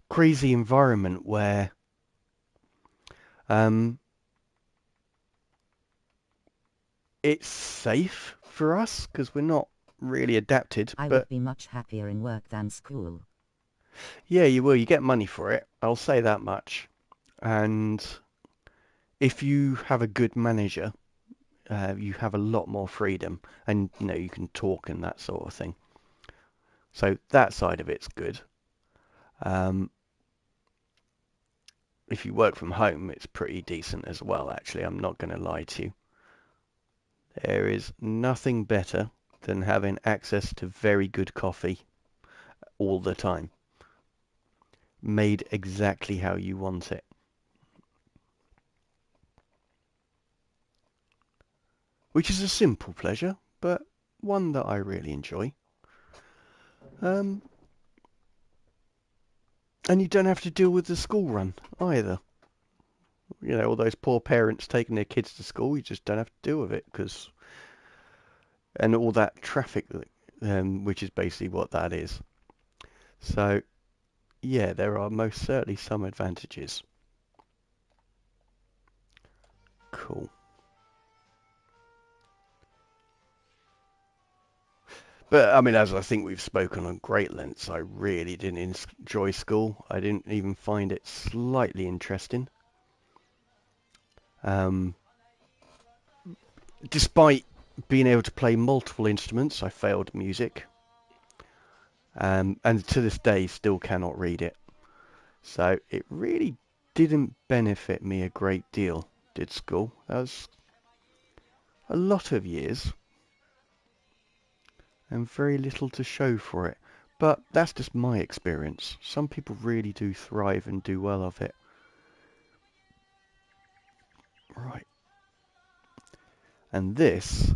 S1: crazy environment where it's safe for us because we're not really adapted.
S3: I
S1: but
S3: would be much happier in work than school.
S1: Yeah, you will. You get money for it. I'll say that much. And if you have a good manager, you have a lot more freedom, and you know you can talk and that sort of thing. So that side of it's good. If you work from home, it's pretty decent as well, actually. I'm not going to lie to you. There is nothing better than having access to very good coffee all the time, made exactly how you want it. Which is a simple pleasure, but one that I really enjoy. And you don't have to deal with the school run either. You know, all those poor parents taking their kids to school, you just don't have to deal with it because... And all that traffic, which is basically what that is. So, yeah, there are most certainly some advantages. Cool. But, I mean, as I think we've spoken on great lengths, I really didn't enjoy school. I didn't even find it slightly interesting. Despite being able to play multiple instruments, I failed music. And to this day, still cannot read it. So it really didn't benefit me a great deal, did school. That was a lot of years. And very little to show for it. But that's just my experience. Some people really do thrive and do well of it. Right. And this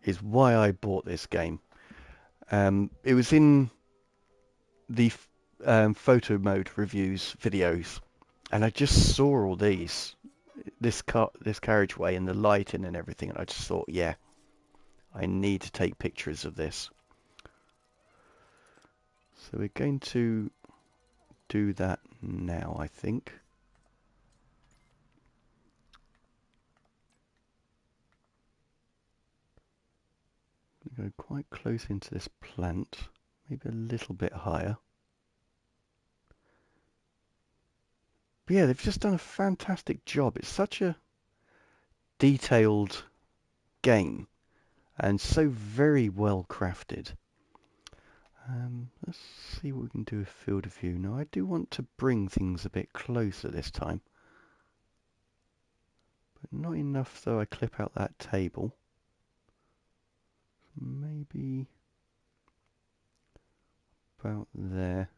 S1: is why I bought this game. It was in the photo mode reviews videos, and I just saw all this carriageway and the lighting and everything, and I just thought, yeah, I need to take pictures of this. So we're going to do that now, I think. Go quite close into this plant, maybe a little bit higher. But yeah, they've just done a fantastic job. It's such a detailed game and so very well crafted. Let's see what we can do with field of view. Now I do want to bring things a bit closer this time, but not enough though I clip out that table. Maybe about there.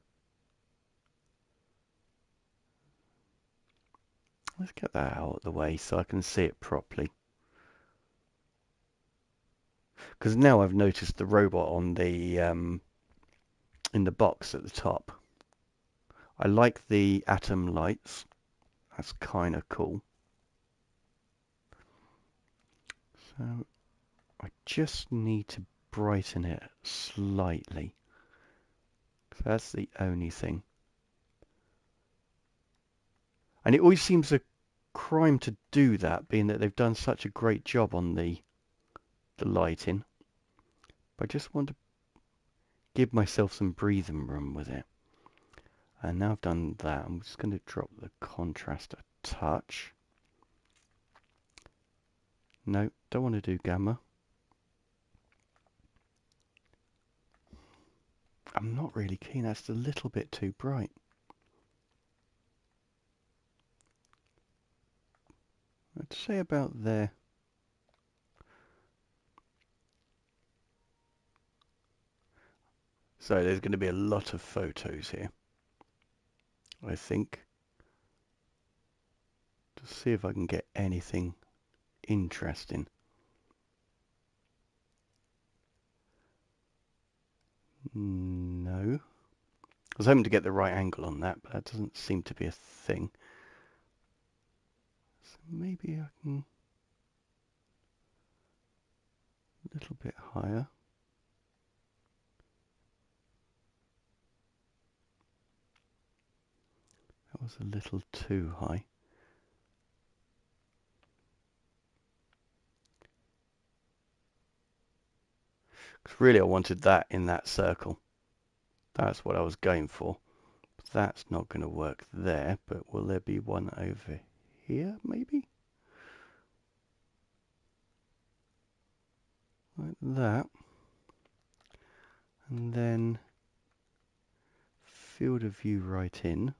S1: Let's get that out of the way so I can see it properly. Because now I've noticed the robot on the in the box at the top. I like the atom lights. That's kind of cool. So I just need to brighten it slightly. So that's the only thing. And it always seems a crime to do that, being that they've done such a great job on the lighting. But I just want to give myself some breathing room with it. And now I've done that, I'm just going to drop the contrast a touch. No, don't want to do gamma. I'm not really keen, that's a little bit too bright. I'd say about there. So there's going to be a lot of photos here, I think. To see if I can get anything interesting. No. I was hoping to get the right angle on that, but that doesn't seem to be a thing. So maybe I can a little bit higher. That was a little too high. Because really I wanted that in that circle. That's what I was going for. But that's not going to work there, but will there be one over here, maybe? Like that. And then field of view right in.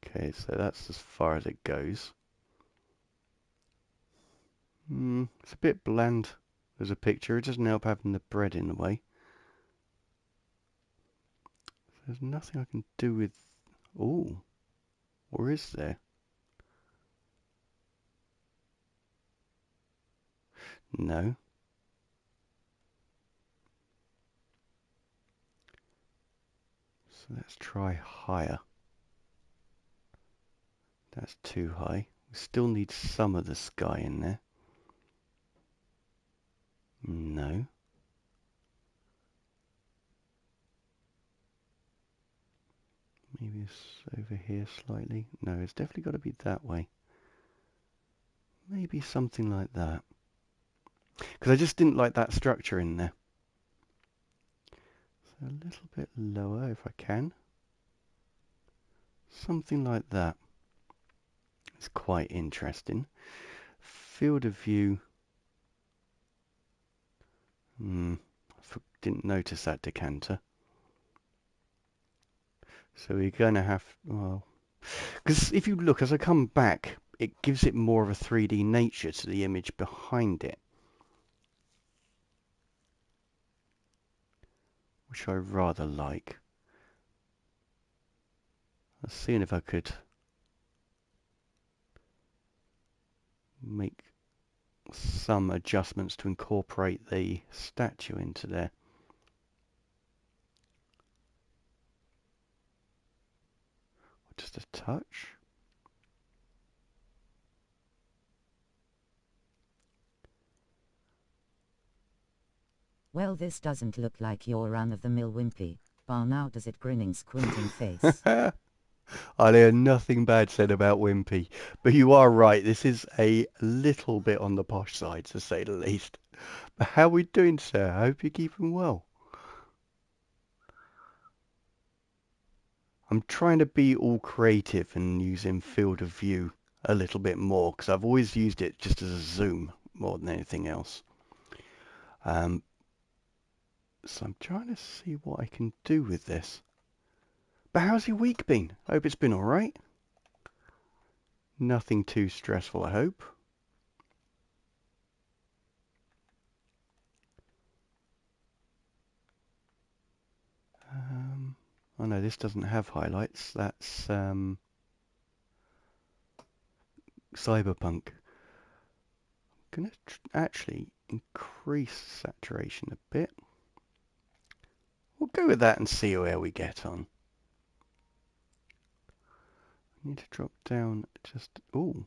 S1: Okay, so that's as far as it goes. It's a bit bland as a picture. It doesn't help having the bread in the way. There's nothing I can do with... Oh, or is there? No. So let's try higher. That's too high. We still need some of the sky in there. No. Maybe it's over here slightly. No, it's definitely got to be that way. Maybe something like that. Because I just didn't like that structure in there. So a little bit lower if I can. Something like that. It's quite interesting. Field of view. Didn't notice that decanter. So we're going to have, well, because if you look, as I come back, it gives it more of a 3D nature to the image behind it, which I rather like. I was seeing if I could make some adjustments to incorporate the statue into there. Just a touch.
S3: Well, this doesn't look like your run-of-the-mill wimpy bar now, does it? Grinning, squinting face.
S1: I'll hear nothing bad said about Wimpy, but you are right, this is a little bit on the posh side, to say the least. But how are we doing, sir? I hope you're keeping well. I'm trying to be all creative and using field of view a little bit more, because I've always used it just as a zoom more than anything else. So I'm trying to see what I can do with this. But how's your week been? I hope it's been alright. Nothing too stressful, I hope. Oh no, this doesn't have highlights. That's Cyberpunk. I'm going to actually increase saturation a bit. We'll go with that and see where we get on. I need to drop down just... Ooh.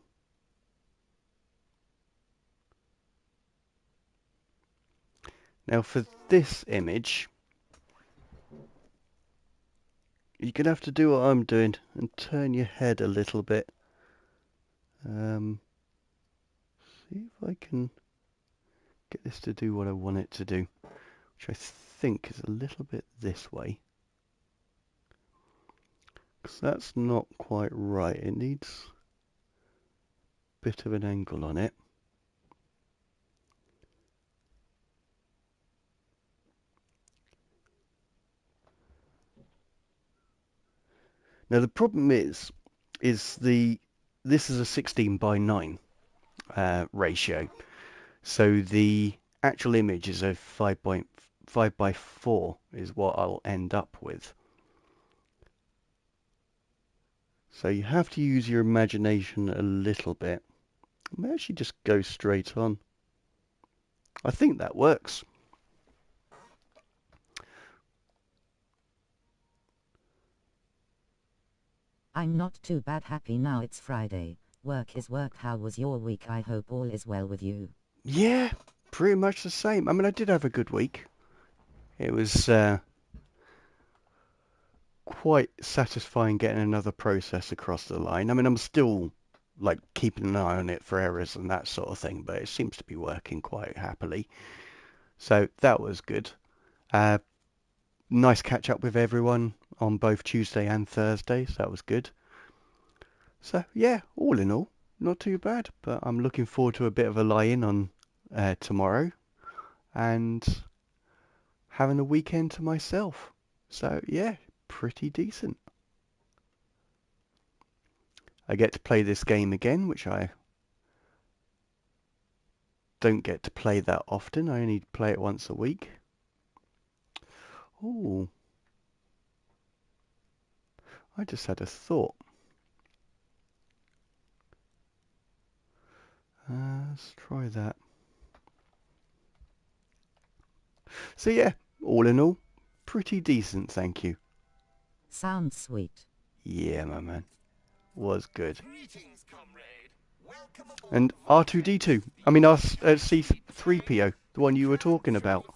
S1: Now for this image, you're going to have to do what I'm doing and turn your head a little bit. See if I can get this to do what I want it to do, which I think is a little bit this way. Because that's not quite right. It needs a bit of an angle on it. Now the problem is this is a 16 by 9 ratio, so the actual image is a 5 by 4 is what I'll end up with. So you have to use your imagination a little bit. I may actually just go straight on. I think that works.
S3: I'm not too bad, happy now it's Friday. Work is work. How was your week? I hope all is well with you.
S1: Yeah, pretty much the same. I mean, I did have a good week. It was quite satisfying getting another process across the line. I mean, I'm still like keeping an eye on it for errors and that sort of thing, but it seems to be working quite happily. So that was good. Nice catch up with everyone on both Tuesday and Thursday, so that was good. So yeah, all in all, not too bad, but I'm looking forward to a bit of a lie-in on tomorrow and having a weekend to myself. So yeah, pretty decent. I get to play this game again, which I don't get to play that often. I only play it once a week. Oh, I just had a thought. Let's try that. So yeah, all in all, pretty decent, thank you.
S3: Sounds sweet.
S1: Yeah, my man. Was good. And R2D2, I mean C3PO, the one you were talking about.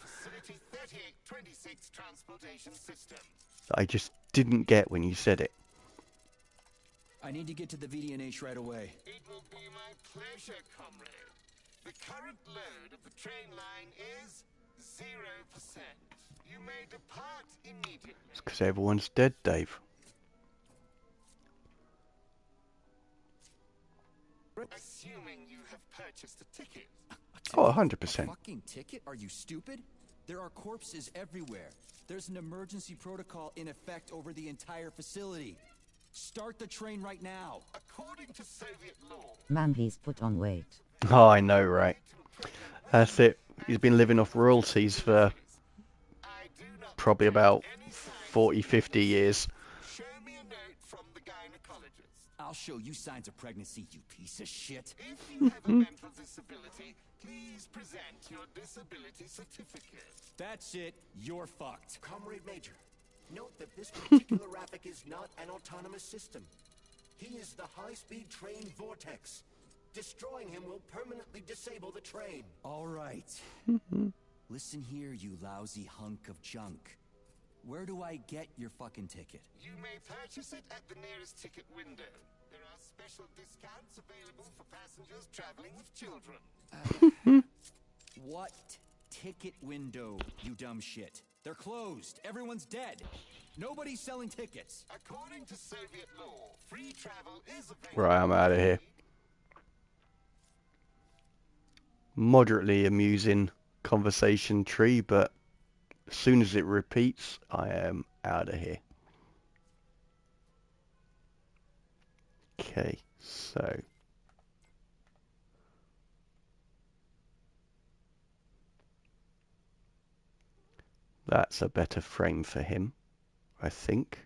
S1: I just didn't get when you said it.
S4: I need to get to the VDNH right away.
S2: It will be my pleasure, comrade. The current load of the train line is 0%. You may depart immediately.
S1: It's because everyone's dead, Dave.
S2: Assuming you have purchased a ticket.
S1: Oh, 100%.
S4: Fucking ticket? Are you stupid? There are corpses everywhere. There's an emergency protocol in effect over the entire facility. Start the train right now.
S2: According to Soviet law.
S3: Man, he's put on weight.
S1: Oh, I know, right? That's it. He's been living off royalties for probably about 40, 50 years.
S2: Show me a note from the gynecologist.
S4: I'll show you signs of pregnancy, you piece of shit.
S2: If you have a mental disability, please present your disability certificate.
S4: That's it. You're fucked.
S2: Comrade Major, note that this particular Raffic is not an autonomous system. He is the high-speed train vortex. Destroying him will permanently disable the train.
S4: All right. Listen here, you lousy hunk of junk. Where do I get your fucking ticket?
S2: You may purchase it at the nearest ticket window. There are special discounts available for passengers traveling with children.
S4: What ticket window, you dumb shit? They're closed. Everyone's dead. Nobody's selling tickets.
S2: According to Soviet law, free travel is available.
S1: Right, I'm out of here. Moderately amusing conversation tree, but as soon as it repeats, I am out of here. Okay, so that's a better frame for him, I think.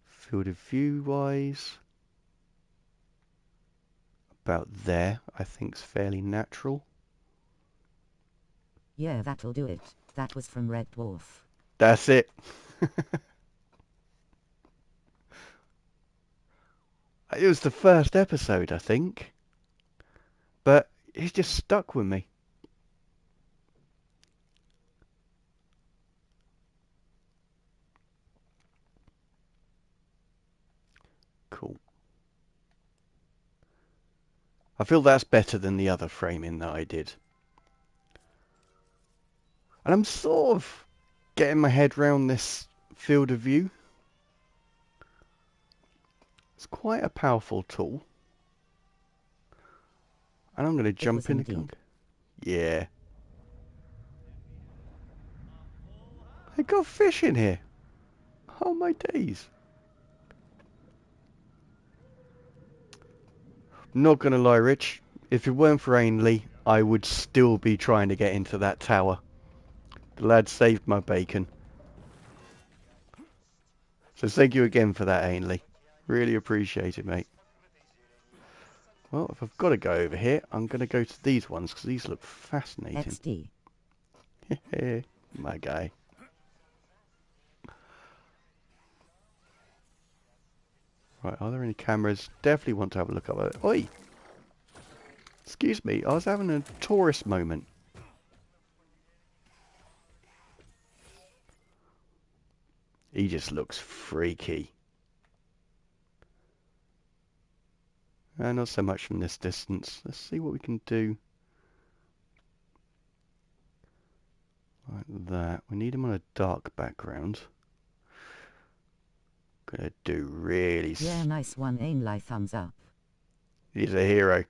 S1: Field of view wise, about there, I think is fairly natural.
S3: Yeah, that'll do it. That was from Red Dwarf.
S1: That's it. It was the first episode, I think, but it's just stuck with me. Cool. I feel that's better than the other framing that I did. And I'm sort of getting my head around this field of view. It's quite a powerful tool. And I'm going to jump in again. Yeah. I got fish in here. Oh my days. Not going to lie, Rich. If it weren't for Ainley, I would still be trying to get into that tower. The lad saved my bacon. So thank you again for that, Ainley. Really appreciate it, mate. Well, if I've got to go over here, I'm going to go to these ones because these look fascinating.
S3: XD.
S1: My guy. Right, are there any cameras? Definitely want to have a look at it. Oi! Excuse me, I was having a tourist moment. He just looks freaky. Not so much from this distance. Let's see what we can do. Like that. We need him on a dark background. Gonna do really...
S3: Yeah, nice one, Ainley, thumbs up.
S1: He's a hero.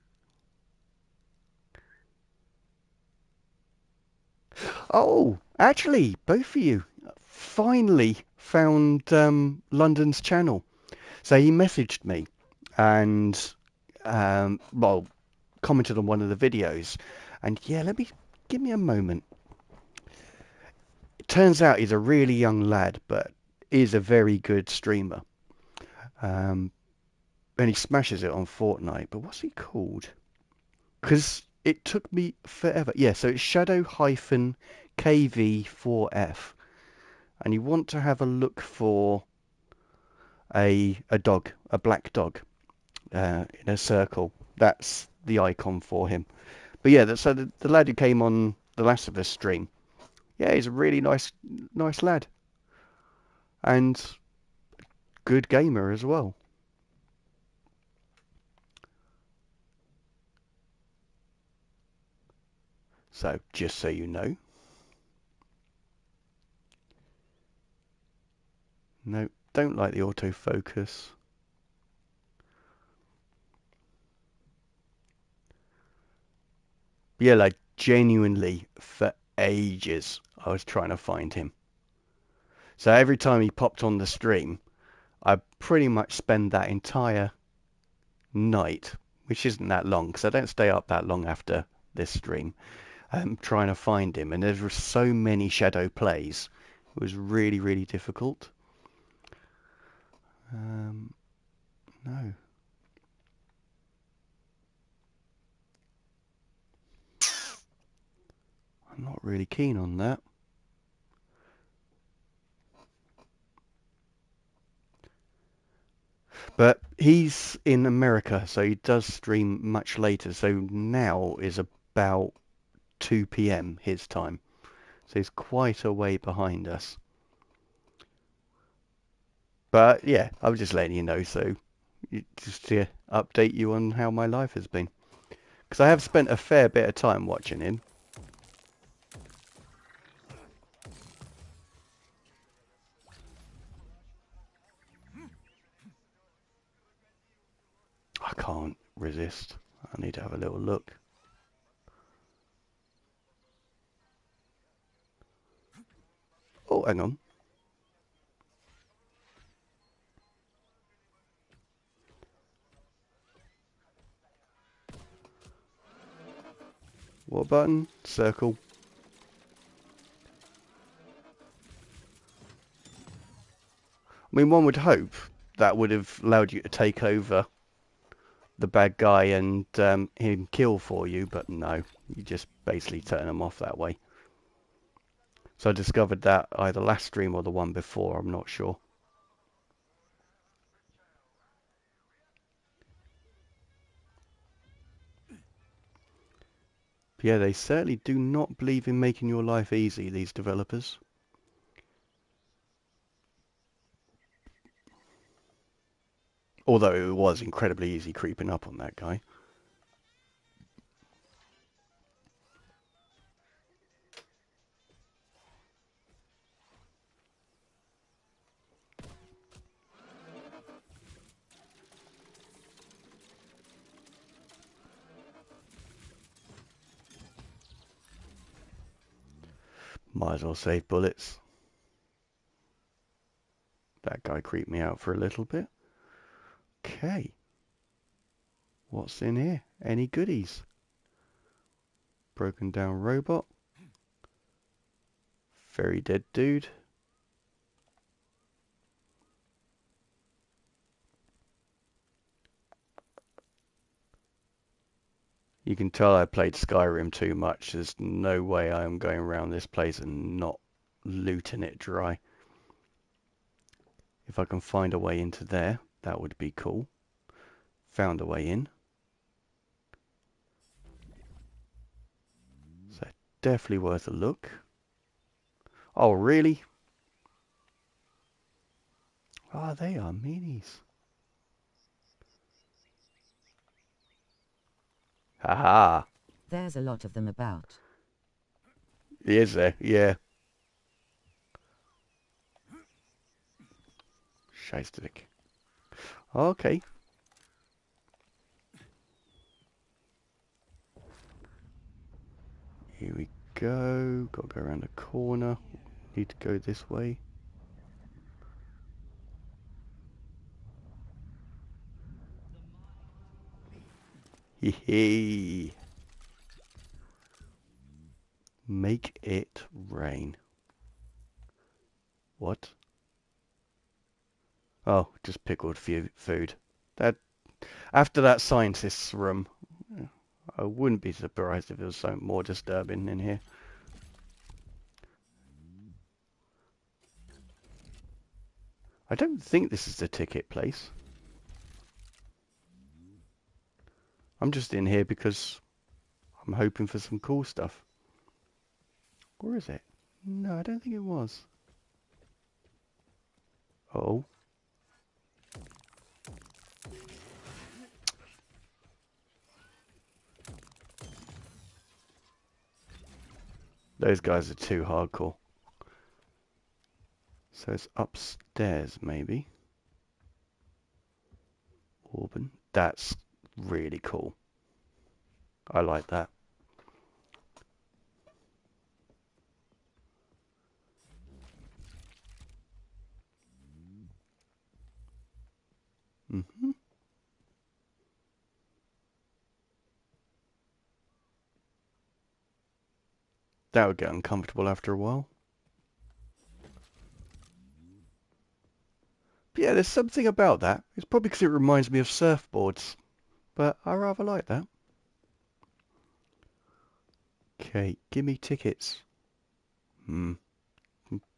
S1: Oh, actually, both of you finally found London's channel. So he messaged me and, well, commented on one of the videos. And yeah, give me a moment. It turns out he's a really young lad, but is a very good streamer. And he smashes it on Fortnite. But what's he called? Because it took me forever. Yeah, so it's shadow-kv4f. And you want to have a look for a dog, a black dog, in a circle. That's the icon for him. But yeah, so the lad who came on the Last of Us stream, yeah, he's a really nice lad. And good gamer as well. So, just so you know. No, don't like the autofocus. Yeah, like genuinely for ages I was trying to find him. So every time he popped on the stream, I pretty much spend that entire night, which isn't that long because I don't stay up that long after this stream, trying to find him. And there were so many shadow plays. It was really, really difficult. No. I'm not really keen on that. But he's in America, so he does stream much later. So now is about 2 p.m. his time. So he's quite a way behind us. But yeah, I was just letting you know, so just to update you on how my life has been. Because I have spent a fair bit of time watching him. I can't resist. I need to have a little look. Oh, hang on. What button? Circle. I mean, one would hope that would have allowed you to take over the bad guy and him kill for you, but no. You just basically turn him off that way. So I discovered that either last stream or the one before, I'm not sure. But yeah, they certainly do not believe in making your life easy, these developers. Although it was incredibly easy creeping up on that guy. Might as well save bullets. That guy creeped me out for a little bit. Okay. What's in here? Any goodies? Broken down robot. Very dead dude. You can tell I played Skyrim too much. There's no way I am going around this place and not looting it dry. If I can find a way into there, that would be cool. Found a way in. So definitely worth a look. Oh, really? Ah, they are minis. Haha.
S3: There's a lot of them about.
S1: Is there? Yeah. Scheissdreck. Okay. Here we go. Got to go around the corner. Need to go this way. Hee. Make it rain. What? Oh, just pickled food. That after that scientist's room, I wouldn't be surprised if there was something more disturbing in here. I don't think this is the ticket place. I'm just in here because I'm hoping for some cool stuff. Or is it? No, I don't think it was. Oh. Those guys are too hardcore. So it's upstairs, maybe. Auburn. That's really cool. I like that. Mm-hmm. That would get uncomfortable after a while. But Yeah, there's something about that. It's probably because it reminds me of surfboards, but I rather like that. Okay, give me tickets.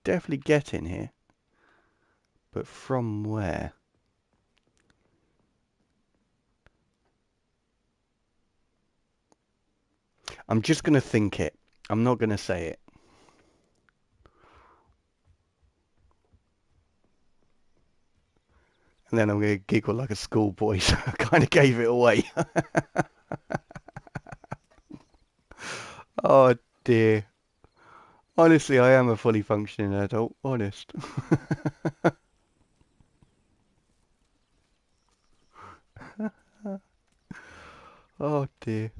S1: Definitely get in here. But from where? I'm just going to think it. I'm not going to say it. And then I'm going to giggle like a schoolboy, so I kind of gave it away. Oh dear. Honestly, I am a fully functioning adult, honest. Oh dear.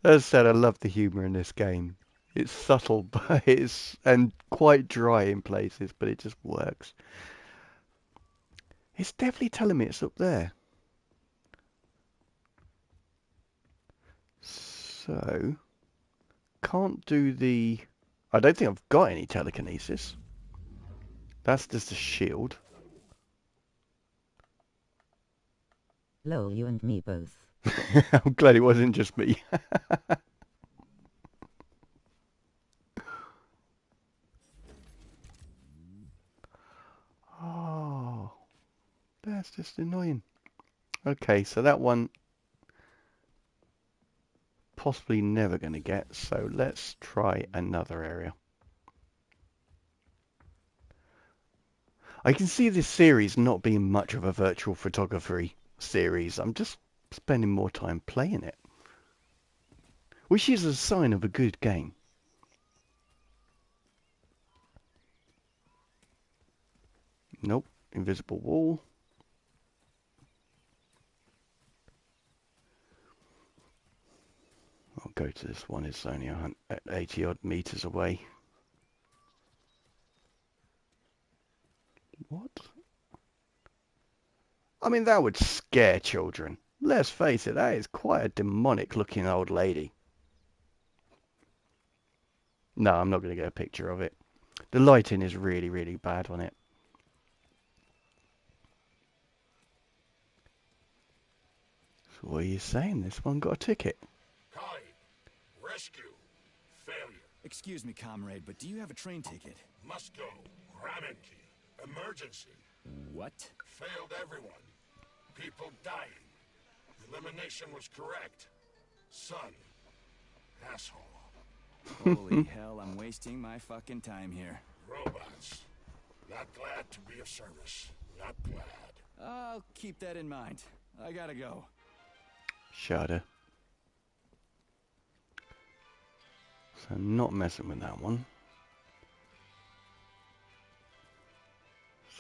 S1: As I said, I love the humour in this game. It's subtle, but and quite dry in places, but it just works. It's definitely telling me it's up there. So, can't do the... I don't think I've got any telekinesis. That's just a shield.
S3: Lol, you and me both.
S1: I'm glad it wasn't just me. Oh, that's just annoying. Okay, so that one possibly never going to get, so let's try another area. I can see this series not being much of a virtual photography series. I'm just spending more time playing it, which is a sign of a good game. Nope, invisible wall. I'll go to this one. It's only 80 odd meters away. What? I mean, that would scare children. Let's face it, that is quite a demonic looking old lady. No, I'm not going to get a picture of it. The lighting is really, really bad on it. So what are you saying? This one got a ticket.
S2: Kai, rescue. Failure.
S4: Excuse me, comrade, but do you have a train ticket?
S2: Must go. Ramen-key. Emergency.
S4: What?
S2: Failed everyone. People dying. Elimination was correct. Son. Asshole.
S4: Holy hell, I'm wasting my fucking time here.
S2: Robots. Not glad to be of service. Not glad.
S4: I'll keep that in mind. I gotta go.
S1: Shudder. So not messing with that one.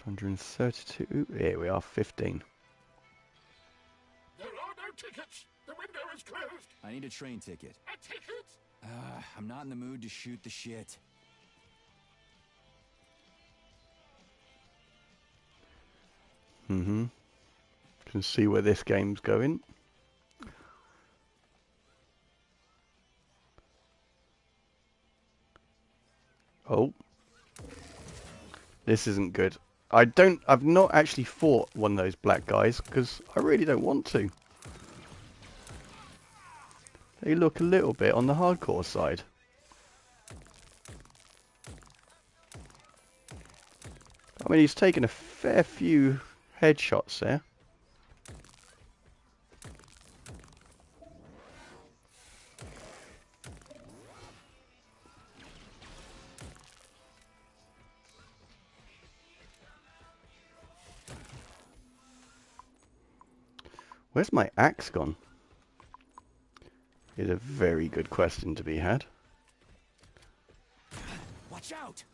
S1: 132. Here we are, 15.
S2: There are no tickets. The window is closed.
S4: I need a train ticket.
S2: A ticket?
S4: I'm not in the mood to shoot the shit.
S1: Can see where this game's going. Oh. This isn't good. I've not actually fought one of those black guys because I really don't want to. They look a little bit on the hardcore side. I mean, he's taken a fair few headshots there. Where's my axe gone? Is a very good question to be had.
S4: Watch out!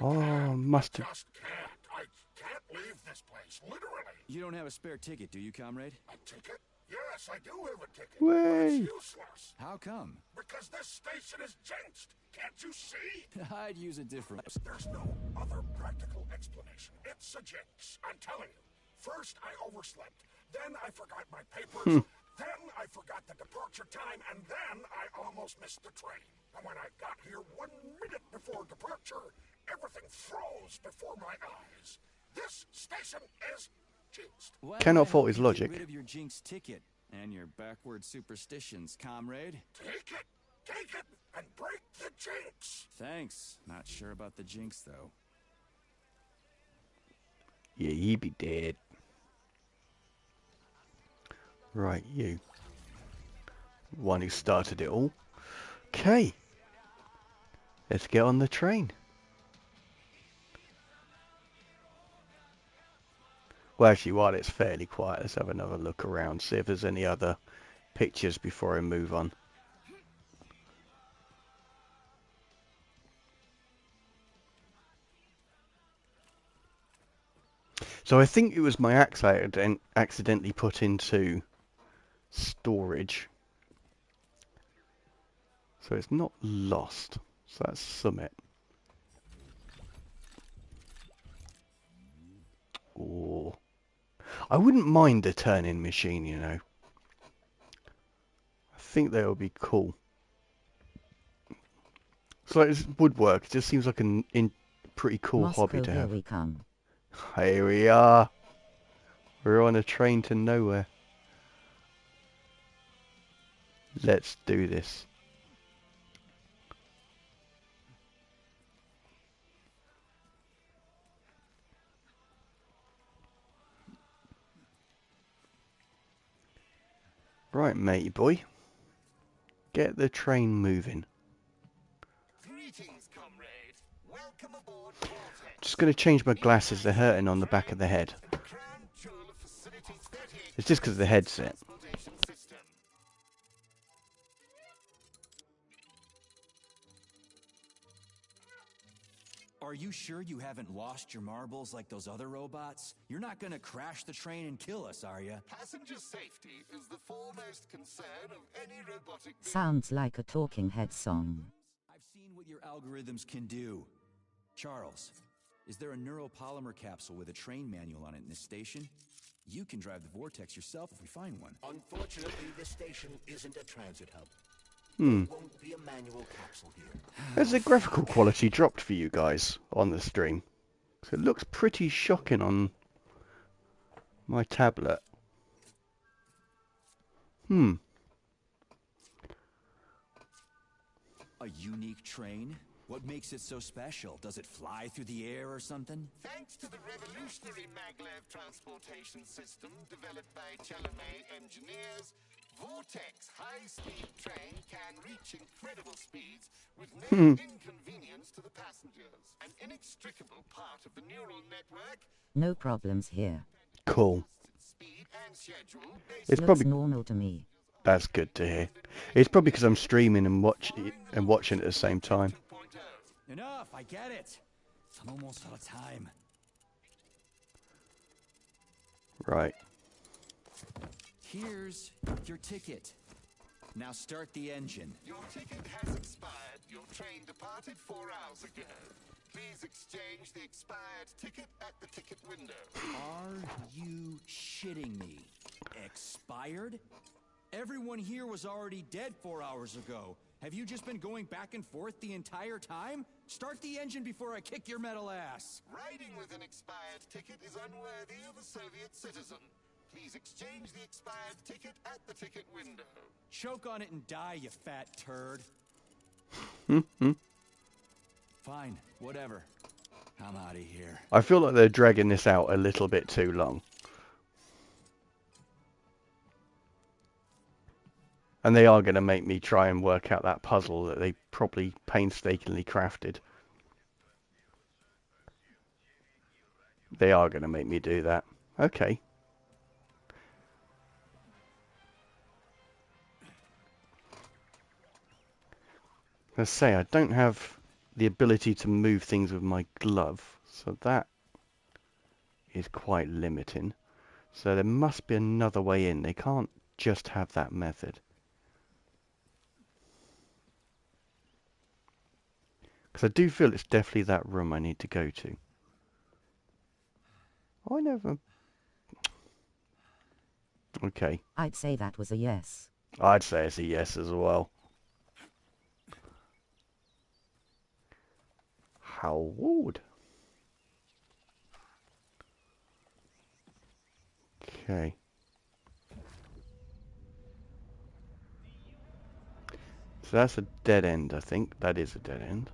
S1: Oh, must have.
S2: Just can't. I can't leave this place. Literally.
S4: You don't have a spare ticket, do you, comrade?
S2: A ticket? Yes, I do have a ticket.
S1: Way.
S2: But it's useless.
S4: How come?
S2: Because this station is jinxed. Can't you see?
S4: I'd use a different...
S2: There's no other practical explanation. It's a jinx. I'm telling you. First, I overslept. Then I forgot my papers. Then I forgot the departure time. And then I almost missed the train. And when I got here 1 minute before departure, everything froze before my eyes. This station is jinxed.
S4: Well,
S1: Cannot
S4: I
S1: fault
S4: hope
S1: his
S4: you
S1: logic.
S4: Get rid of your jinx ticket and your backward superstitions, comrade.
S2: Take it, and break the jinx.
S4: Thanks. Not sure about the jinx, though.
S1: Yeah, he be dead. Right, you. One who started it all. Okay. Let's get on the train. Well, actually, while it's fairly quiet, let's have another look around, see if there's any other pictures before I move on. So I think it was my axe I accidentally put into storage. So it's not lost. So that's summit. Oh, I wouldn't mind a turning machine, you know. I think they would be cool. So it's woodwork. It just seems like a pretty cool hobby
S3: Moscow,
S1: to
S3: here
S1: have.
S3: we come.
S1: Here we are. We're on a train to nowhere. Let's do this. Right, matey boy. Get the train moving.
S2: Greetings, comrade. Welcome aboard
S1: Just going to change my glasses. They're hurting on the back of the head. It's just because of the headset.
S4: Are you sure you haven't lost your marbles like those other robots? You're not gonna crash the train and kill us, are you?
S2: Passenger safety is the foremost concern of any robotic.
S3: Sounds like a Talking Head song.
S4: I've seen what your algorithms can do. Charles, is there a neuropolymer capsule with a train manual on it in this station? You can drive the vortex yourself if we find one.
S2: Unfortunately, this station isn't a transit hub.
S1: Hmm.
S2: There won't be a manual capsule here.
S1: Has the graphical quality dropped for you guys on the stream? So it looks pretty shocking on my tablet. Hmm.
S4: A unique train? What makes it so special? Does it fly through the air or something?
S2: Thanks to the revolutionary maglev transportation system developed by Chalamet engineers, Vortex high-speed train can reach incredible speeds with no inconvenience to the passengers. An inextricable part of the neural network.
S3: No problems here.
S1: Cool.
S2: Speed and schedule.
S1: It's
S3: Looks
S1: probably
S3: normal to me.
S1: that's good to hear. It's probably because I'm streaming and watching at the same time.
S4: Enough, I get it. I'm almost out of time.
S1: Right.
S4: Here's your ticket. Now start the engine.
S2: Your ticket has expired. Your train departed 4 hours ago. Please exchange the expired ticket at the ticket window.
S4: Are you shitting me? Expired? Everyone here was already dead 4 hours ago. Have you just been going back and forth the entire time? Start the engine before I kick your metal ass.
S2: Riding with an expired ticket is unworthy of a Soviet citizen. Please exchange the expired ticket at the ticket window.
S4: Choke on it and die, you fat turd. Fine, whatever. I'm out of here.
S1: I feel like they're dragging this out a little bit too long. And they are going to make me try and work out that puzzle that they probably painstakingly crafted. They are going to make me do that. Okay. Let's say I don't have the ability to move things with my glove, so that is quite limiting. So there must be another way in. They can't just have that method. Because I do feel it's definitely that room I need to go to. I never... Okay.
S3: I'd say that was a yes.
S1: I'd say it's a yes as well. Howard. Okay. So that's a dead end, I think. That is a dead end.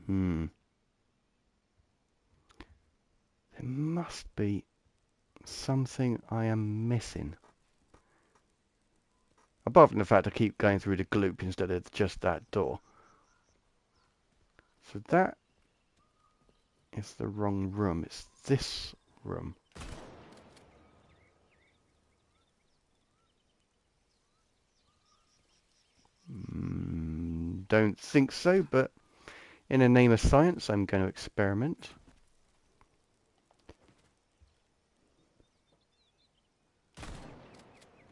S1: Hmm. There must be something I am missing. Apart from the fact I keep going through the gloop instead of just that door. So that is the wrong room. It's this room. Don't think so, but in the name of science, I'm going to experiment.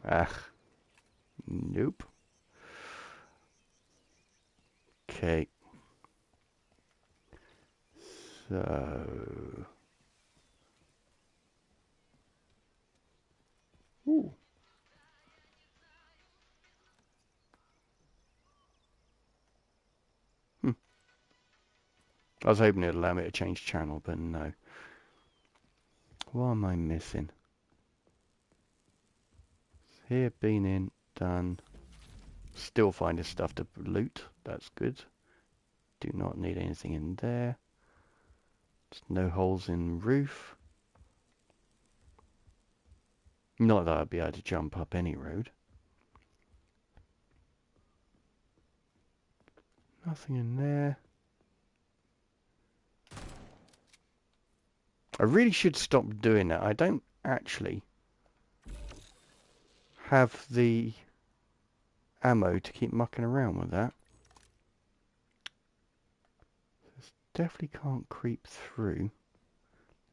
S1: Ah, nope. Okay. So... Ooh. I was hoping it'd allow me to change channel, but no. What am I missing? Here, been in, done. Still finding stuff to loot. That's good. Do not need anything in there. There's no holes in roof. Not that I'd be able to jump up any road. Nothing in there. I really should stop doing that. I don't actually have the ammo to keep mucking around with that. Definitely can't creep through.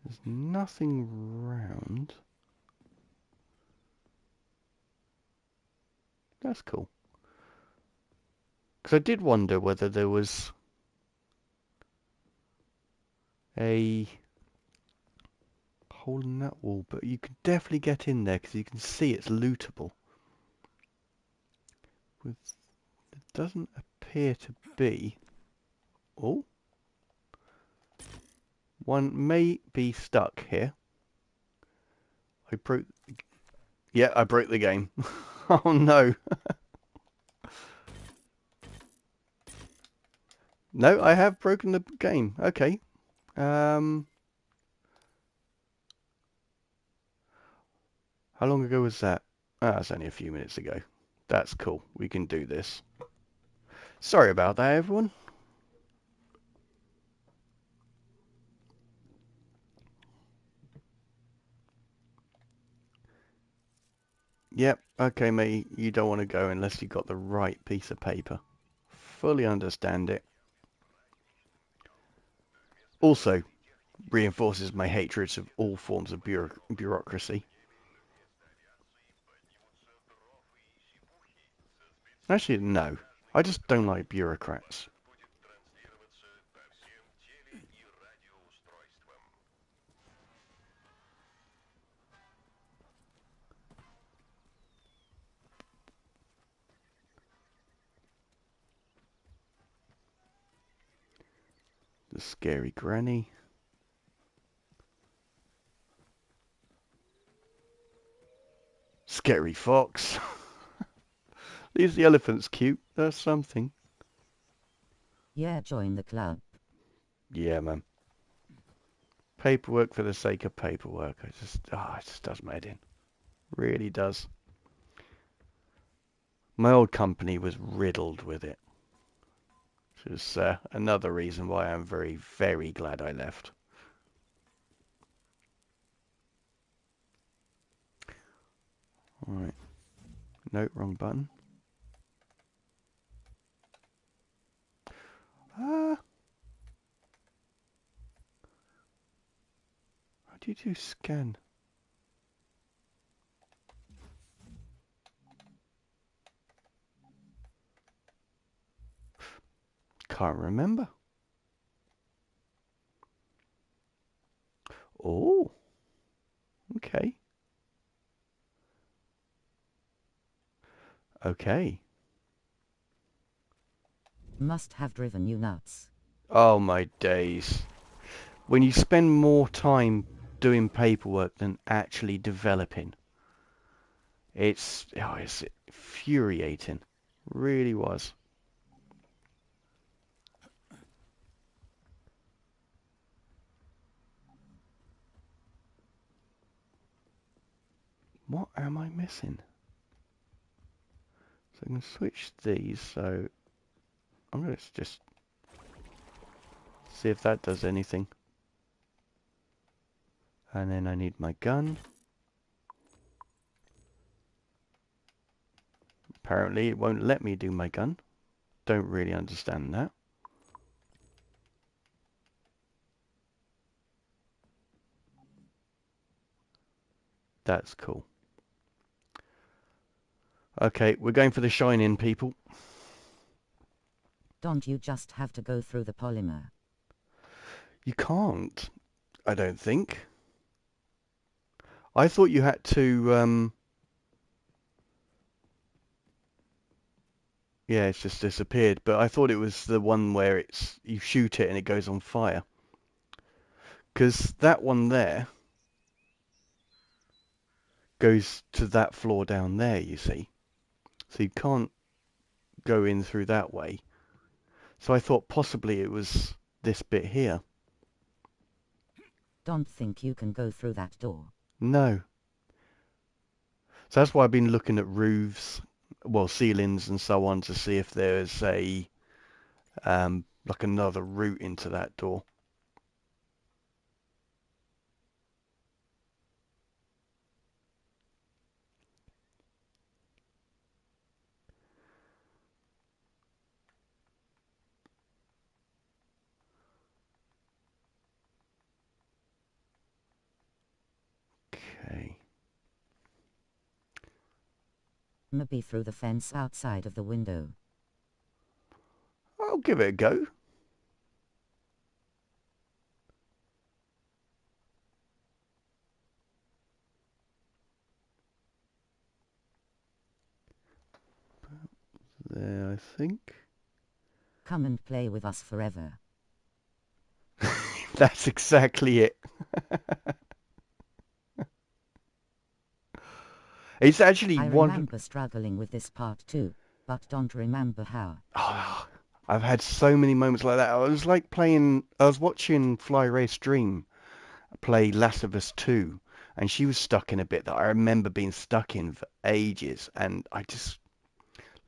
S1: There's nothing round. That's cool. Because I did wonder whether there was a hole in that wall, but you can definitely get in there because you can see it's lootable. With, it doesn't appear to be. Oh, one may be stuck here. I broke. Yeah, I broke the game. Oh no. No, I have broken the game. Okay. How long ago was that? Ah, it's only a few minutes ago. That's cool. We can do this. Sorry about that, everyone. Yep. Okay, mate. You don't want to go unless you got the right piece of paper. Fully understand it. Also, reinforces my hatred of all forms of bureaucracy. Actually, no. I just don't like bureaucrats. The scary granny. Scary fox. Leaves the elephants cute. That's something.
S3: Yeah, join the club.
S1: Yeah, man. Paperwork for the sake of paperwork. It just does my head in. Really does. My old company was riddled with it. Which is another reason why I'm very, very glad I left. Alright. No, wrong button. How do you do scan? can't remember. Oh, okay. Okay.
S3: Must have driven you nuts.
S1: Oh my days. When you spend more time doing paperwork than actually developing, it's infuriating. Really was. What am I missing? So I can switch these, so I'm going to just see if that does anything. And then I need my gun. Apparently it won't let me do my gun. Don't really understand that. That's cool. Okay, we're going for the shine-in, people.
S3: Don't you just have to go through the polymer?
S1: You can't, I don't think. I thought you had to, yeah, it's just disappeared, but I thought it was the one where you shoot it and it goes on fire. Because that one there goes to that floor down there, you see. So you can't go in through that way. So I thought possibly it was this bit here.
S3: Don't think you can go through that door.
S1: No. So that's why I've been looking at roofs, well, ceilings and so on to see if there's a, like another route into that door. Okay.
S3: Maybe through the fence outside of the window.
S1: I'll give it a go. There, I think.
S3: Come and play with us forever.
S1: That's exactly it. It's actually
S3: I
S1: one.
S3: remember struggling with this part too, but don't remember how.
S1: Oh, I've had so many moments like that. I was like playing. I was watching Fly Race Dream play Last of Us 2, and she was stuck in a bit that I remember being stuck in for ages, and I just,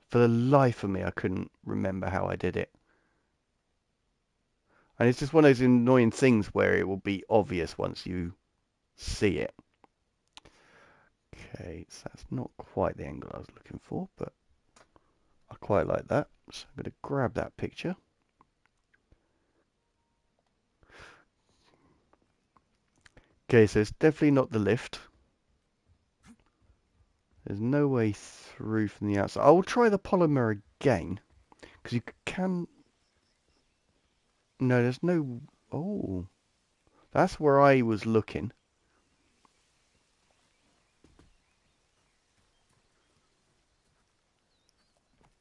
S1: for the life of me, I couldn't remember how I did it. And it's just one of those annoying things where it will be obvious once you see it. Okay, so that's not quite the angle I was looking for, but I quite like that. So I'm going to grab that picture. Okay, so it's definitely not the lift. There's no way through from the outside. I will try the polymer again, because you can... No, there's no... Oh, that's where I was looking.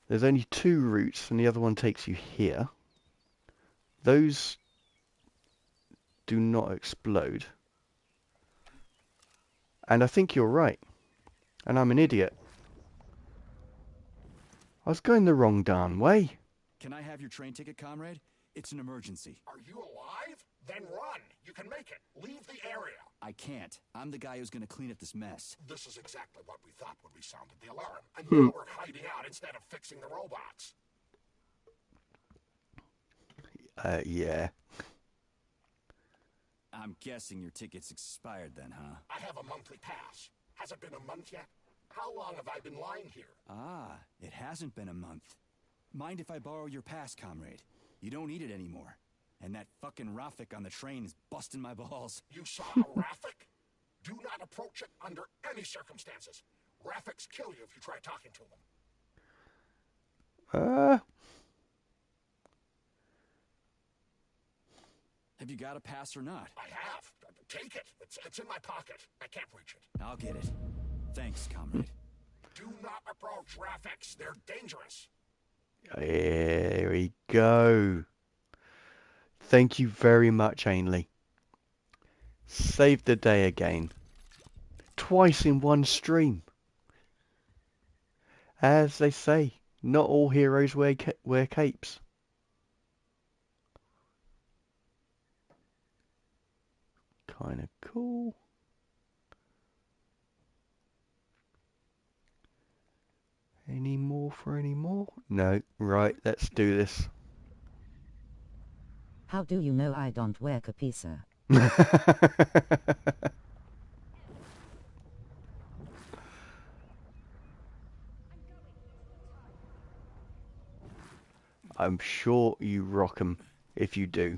S1: There's only two routes, and the other one takes you here. Those do not explode. And I think you're right. And I'm an idiot. I was going the wrong darn way.
S4: Can I have your train ticket, comrade? It's an emergency.
S2: Are you alive? Then run. You can make it. Leave the area.
S4: I can't. I'm the guy who's gonna clean up this mess.
S2: This is exactly what we thought when we sounded the alarm. And now we're hiding out instead of fixing the robots.
S1: Yeah.
S4: I'm guessing your ticket's expired then, huh?
S2: I have a monthly pass. Has it been a month yet? How long have I been lying here?
S4: Ah, it hasn't been a month. Mind if I borrow your pass, comrade? You don't need it anymore. And that fucking Rafik on the train is busting my balls.
S2: You saw a Rafik? Do not approach it under any circumstances. Rafiks kill you if you try talking to them.
S4: Have you got a pass or not?
S2: I have. Take it. It's in my pocket. I can't reach it.
S4: I'll get it. Thanks, comrade.
S2: Do not approach Rafix. They're dangerous.
S1: Here we go. Thank you very much, Ainley. Saved the day again. Twice in one stream. As they say, not all heroes wear capes. Kind of cool. Any more for any more? No. Right, let's do this.
S3: How do you know I don't wear capes, sir?
S1: I'm sure you rock 'em if you do.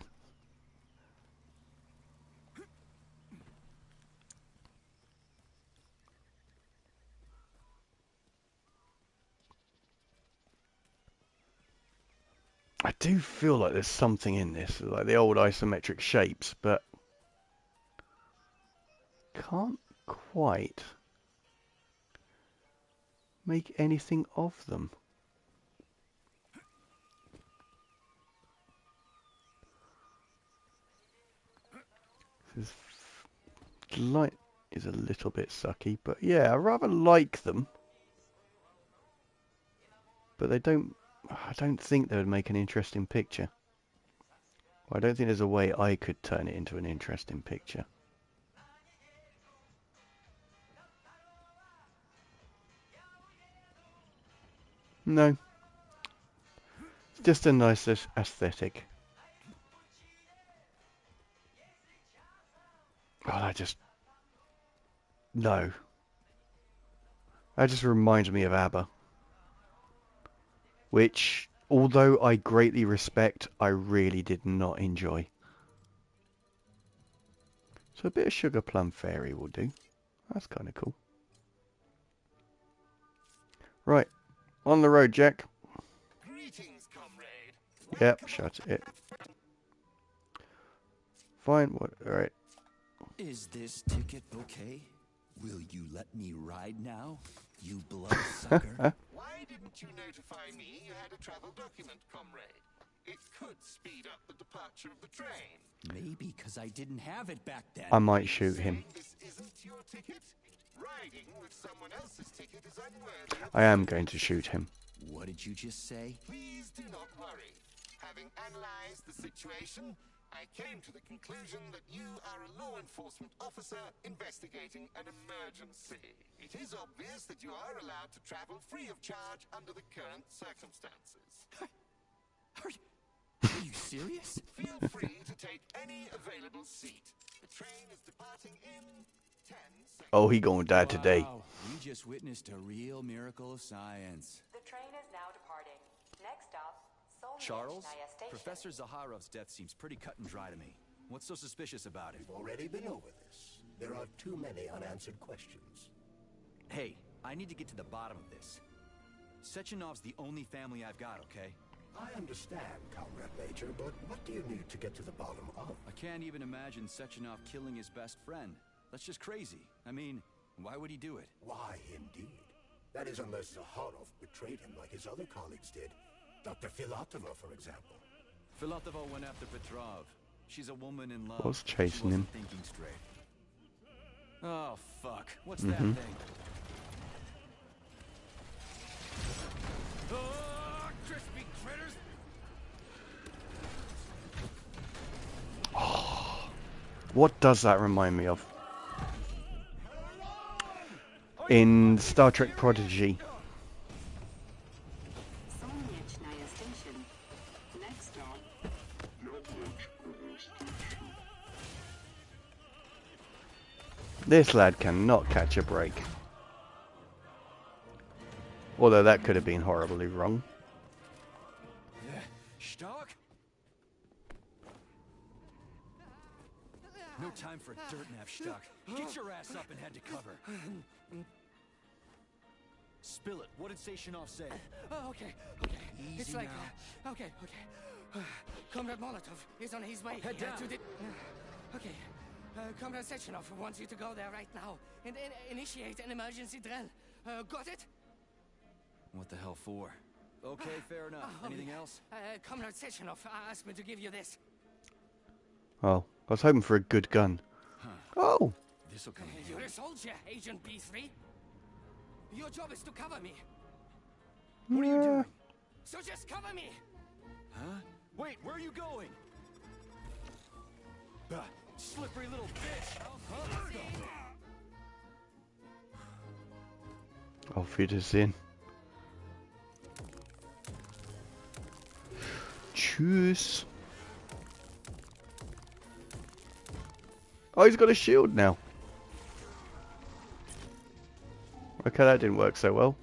S1: I do feel like there's something in this, like the old isometric shapes, but can't quite make anything of them. This light is a little bit sucky, but yeah, I rather like them. But I don't think they would make an interesting picture. Well, I don't think there's a way I could turn it into an interesting picture. No. It's just a nice aesthetic. Oh, no. That just reminds me of ABBA. Which, although I greatly respect, I really did not enjoy. So a bit of Sugar Plum Fairy will do. That's kind of cool. Right, on the road, Jack.
S2: Greetings, comrade.
S1: Yep, shut it. Fine, what? Alright.
S4: Is this ticket okay? Will you let me ride now, you bloodsucker?
S2: Why didn't you notify me you had a travel document, comrade? It could speed up the departure of the train.
S4: Maybe because I didn't have it back then.
S1: I might shoot him.
S2: This isn't your ticket? Riding with someone else's ticket is unworthy of
S1: I am going to shoot him.
S4: What did you just say?
S2: Please do not worry. Having analyzed the situation, I came to the conclusion that you are a law enforcement officer investigating an emergency. It is obvious that you are allowed to travel free of charge under the current circumstances.
S4: Are you serious?
S2: Feel free to take any available seat. The train is departing in 10 seconds.
S1: Oh, he gonna die today.
S4: Wow, we just witnessed a real miracle of science.
S5: The train is now departing. Next stop,
S4: Charles,
S5: Solnaya Station.
S4: Professor Zaharov's death seems pretty cut and dry to me. What's so suspicious about it?
S2: We've already been over this. There are too many unanswered questions.
S4: Hey, I need to get to the bottom of this. Sechenov's the only family I've got, okay?
S2: I understand, Comrade Major, but what do you need to get to the bottom of?
S4: I can't even imagine Sechenov killing his best friend. That's just crazy. I mean, why would he do it?
S2: Why, indeed. That is unless Zaharov betrayed him like his other colleagues did. Dr. Filatova, for example.
S4: Filatova went after Petrov. She's a woman in love.
S1: Was chasing
S4: She
S1: him.
S4: wasn't thinking straight. Oh, fuck. What's that thing? Oh, crispy critters!
S1: What does that remind me of? In Star Trek Prodigy.
S5: Solnaya Station. Next stop.
S1: This lad cannot catch a break. Although that could have been horribly wrong.
S4: Stark? No time for dirt nap, Stark. Get your ass up and head to cover. Spill it. What did Sechenov say?
S6: Oh, okay.
S4: Easy
S6: It's like
S4: now.
S6: that. Okay.
S10: Comrade Molotov is on his way
S4: Head down.
S10: to the... okay. Comrade Sechenov wants you to go there right now and initiate an emergency drill. Got it?
S4: What the hell for? Okay, fair enough. Anything else?
S10: Comrade Sechenov asked me to give you this.
S1: Oh, I was hoping for a good gun.
S4: Huh.
S1: Oh!
S4: This'll come in
S10: You're
S4: handy.
S10: a soldier, Agent B3. Your job is to cover me.
S9: What are you doing?
S10: So just cover me!
S4: Huh? Wait, where are you going? Slippery little bitch!
S1: Auf Wiedersehen. Tschüss. Oh, he's got a shield now. Okay, that didn't work so well.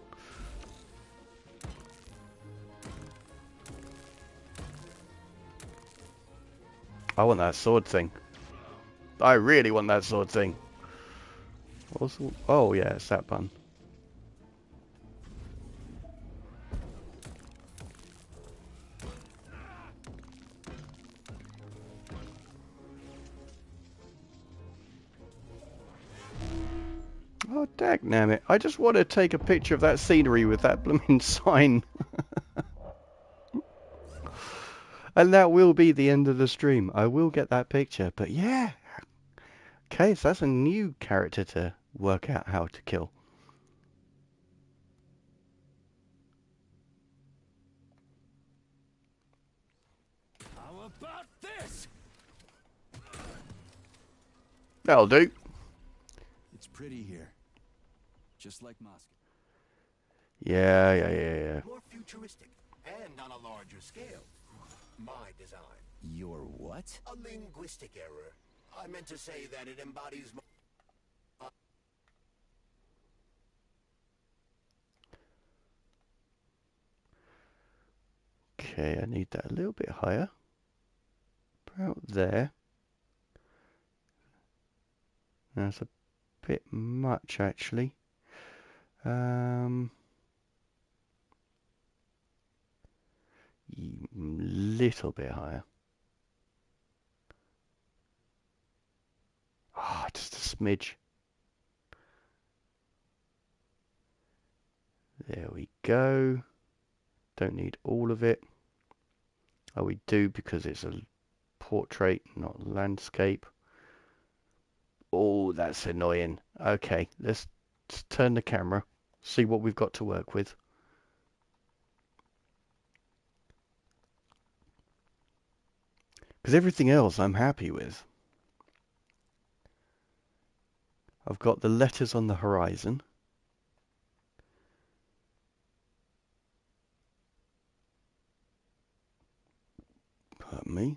S1: I want that sword thing. I really want that sword thing. Also, oh yeah, it's that button. Oh, dagnammit. I just want to take a picture of that scenery with that blooming sign. And that will be the end of the stream. I will get that picture. But yeah. Okay, so that's a new character to work out how to kill.
S4: How about this?
S1: That'll do.
S4: It's pretty here. Just like Moscow.
S1: Yeah.
S2: More futuristic and on a larger scale. My design.
S4: Your what?
S2: A linguistic error. I meant to say that it embodies
S1: Okay, I need that a little bit higher. About there. That's a bit much, actually. Little bit higher. Ah, just a smidge. There we go. Don't need all of it. Oh, we do because it's a portrait, not landscape. Oh, that's annoying. Okay, let's turn the camera, see what we've got to work with. Because everything else I'm happy with. I've got the letters on the horizon. Pardon me.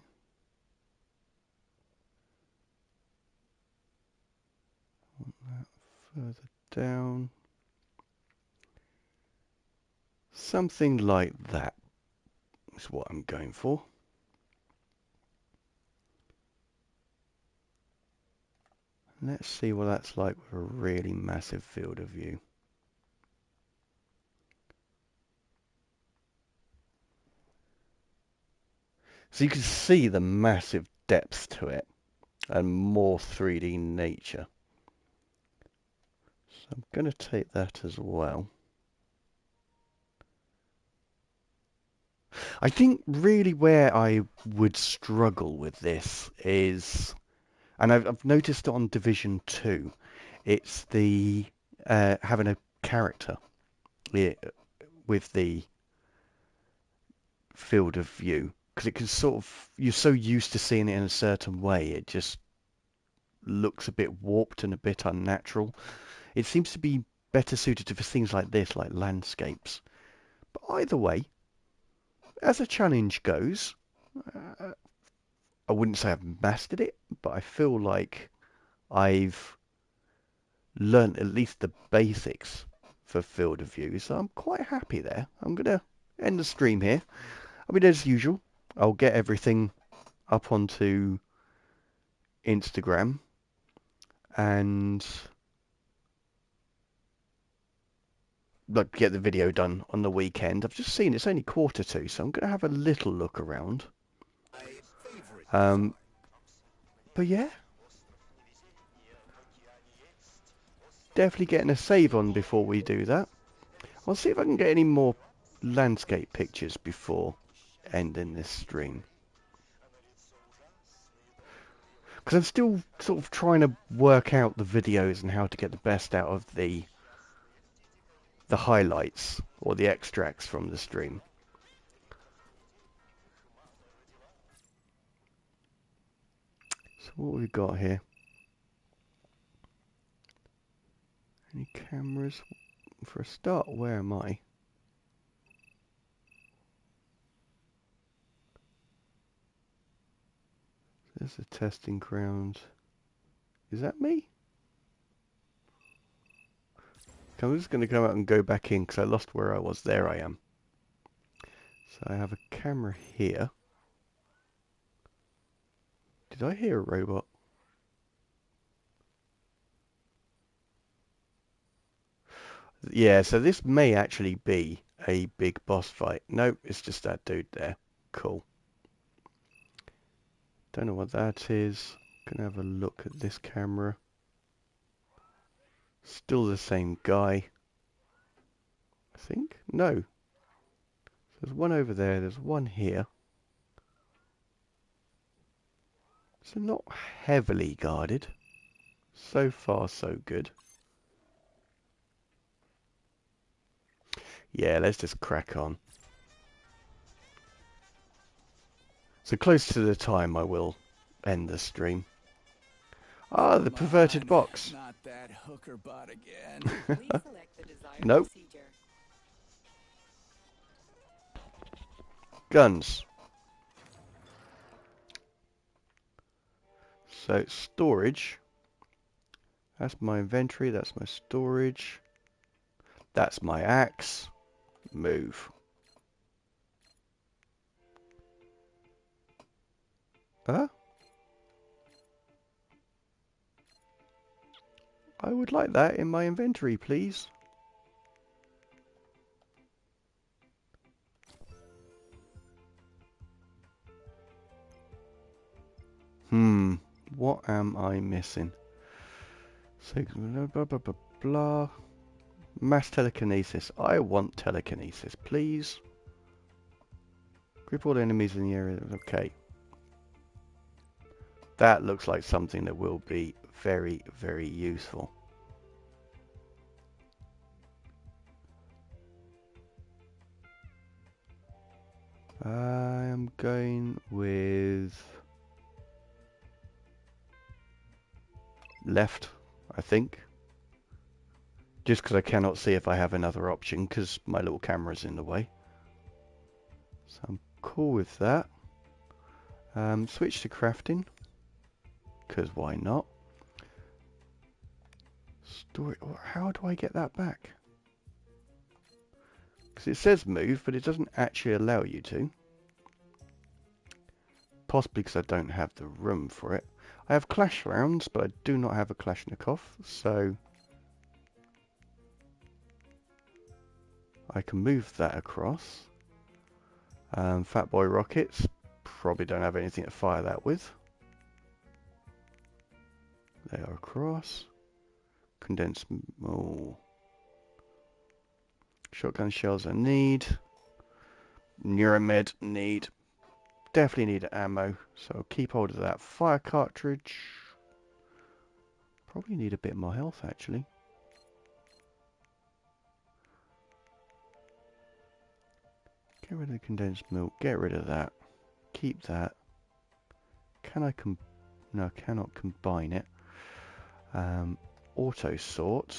S1: Want that further down. Something like that is what I'm going for. Let's see what that's like with a really massive field of view. So you can see the massive depth to it and more 3D nature. So I'm going to take that as well. I think really where I would struggle with this is, and I've noticed it on Division 2, it's the having a character with the field of view, because it can sort of, you're so used to seeing it in a certain way, it just looks a bit warped and a bit unnatural. It seems to be better suited to for things like this, like landscapes. But either way, as a challenge goes, I wouldn't say I've mastered it, but I feel like I've learnt at least the basics for field of view, so I'm quite happy there. I'm going to end the stream here. I mean, as usual, I'll get everything up onto Instagram and like get the video done on the weekend. I've just seen it's only 1:45, so I'm going to have a little look around. But yeah, definitely getting a save on before we do that. I'll see if I can get any more landscape pictures before ending this stream. Because I'm still sort of trying to work out the videos and how to get the best out of the highlights or the extracts from the stream. So what have we got here? Any cameras? For a start, where am I? There's a testing ground. Is that me? I'm just going to come out and go back in because I lost where I was. There I am. So I have a camera here. Did I hear a robot? Yeah, so this may actually be a big boss fight. Nope, it's just that dude there. Cool. Don't know what that is. Gonna have a look at this camera. Still the same guy. I think? No. There's one over there, there's one here. So not heavily guarded. So far, so good. Yeah, let's just crack on. So close to the time I will end the stream. Ah, the perverted box.
S4: Not that hooker bot again.
S5: Please select the desired
S1: Nope.
S5: procedure.
S1: Guns. So storage. That's my inventory, that's my storage. That's my axe. Move. Huh? I would like that in my inventory, please. What am I missing? So, blah, blah, blah, blah. Mass telekinesis. I want telekinesis, please. Grip all enemies in the area. Okay. That looks like something that will be very, very useful. I am going with left, I think. Just because I cannot see if I have another option because my little camera's in the way. So I'm cool with that. Switch to crafting. Because why not? Story. How do I get that back? Because it says move, but it doesn't actually allow you to. Possibly because I don't have the room for it. I have clash rounds, but I do not have a Kalashnikov, so I can move that across. Fat Boy rockets, probably don't have anything to fire that with. They are across. Condensed. Oh. Shotgun shells I need. Neuromed need. Definitely need ammo, so I'll keep hold of that. Fire cartridge. Probably need a bit more health actually. Get rid of the condensed milk. Get rid of that. Keep that. Can I no, cannot combine it. Auto sort.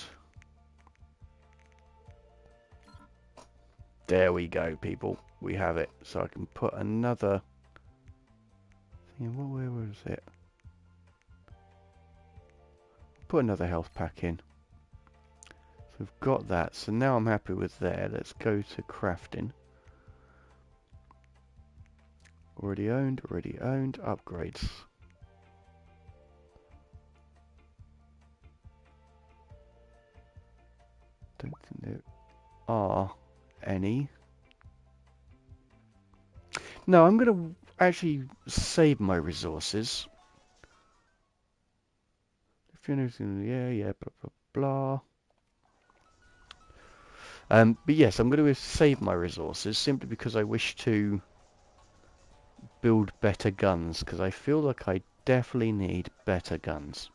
S1: There we go, people. We have it. So I can put another thing. Where was it? Put another health pack in. So we've got that. So now I'm happy with there. Let's go to crafting. Already owned, upgrades. Don't think there are any. No, actually save my resources. If you're noticing, yeah, blah, blah, blah. But yes, I'm going to save my resources simply because I wish to build better guns, because I feel like I definitely need better guns.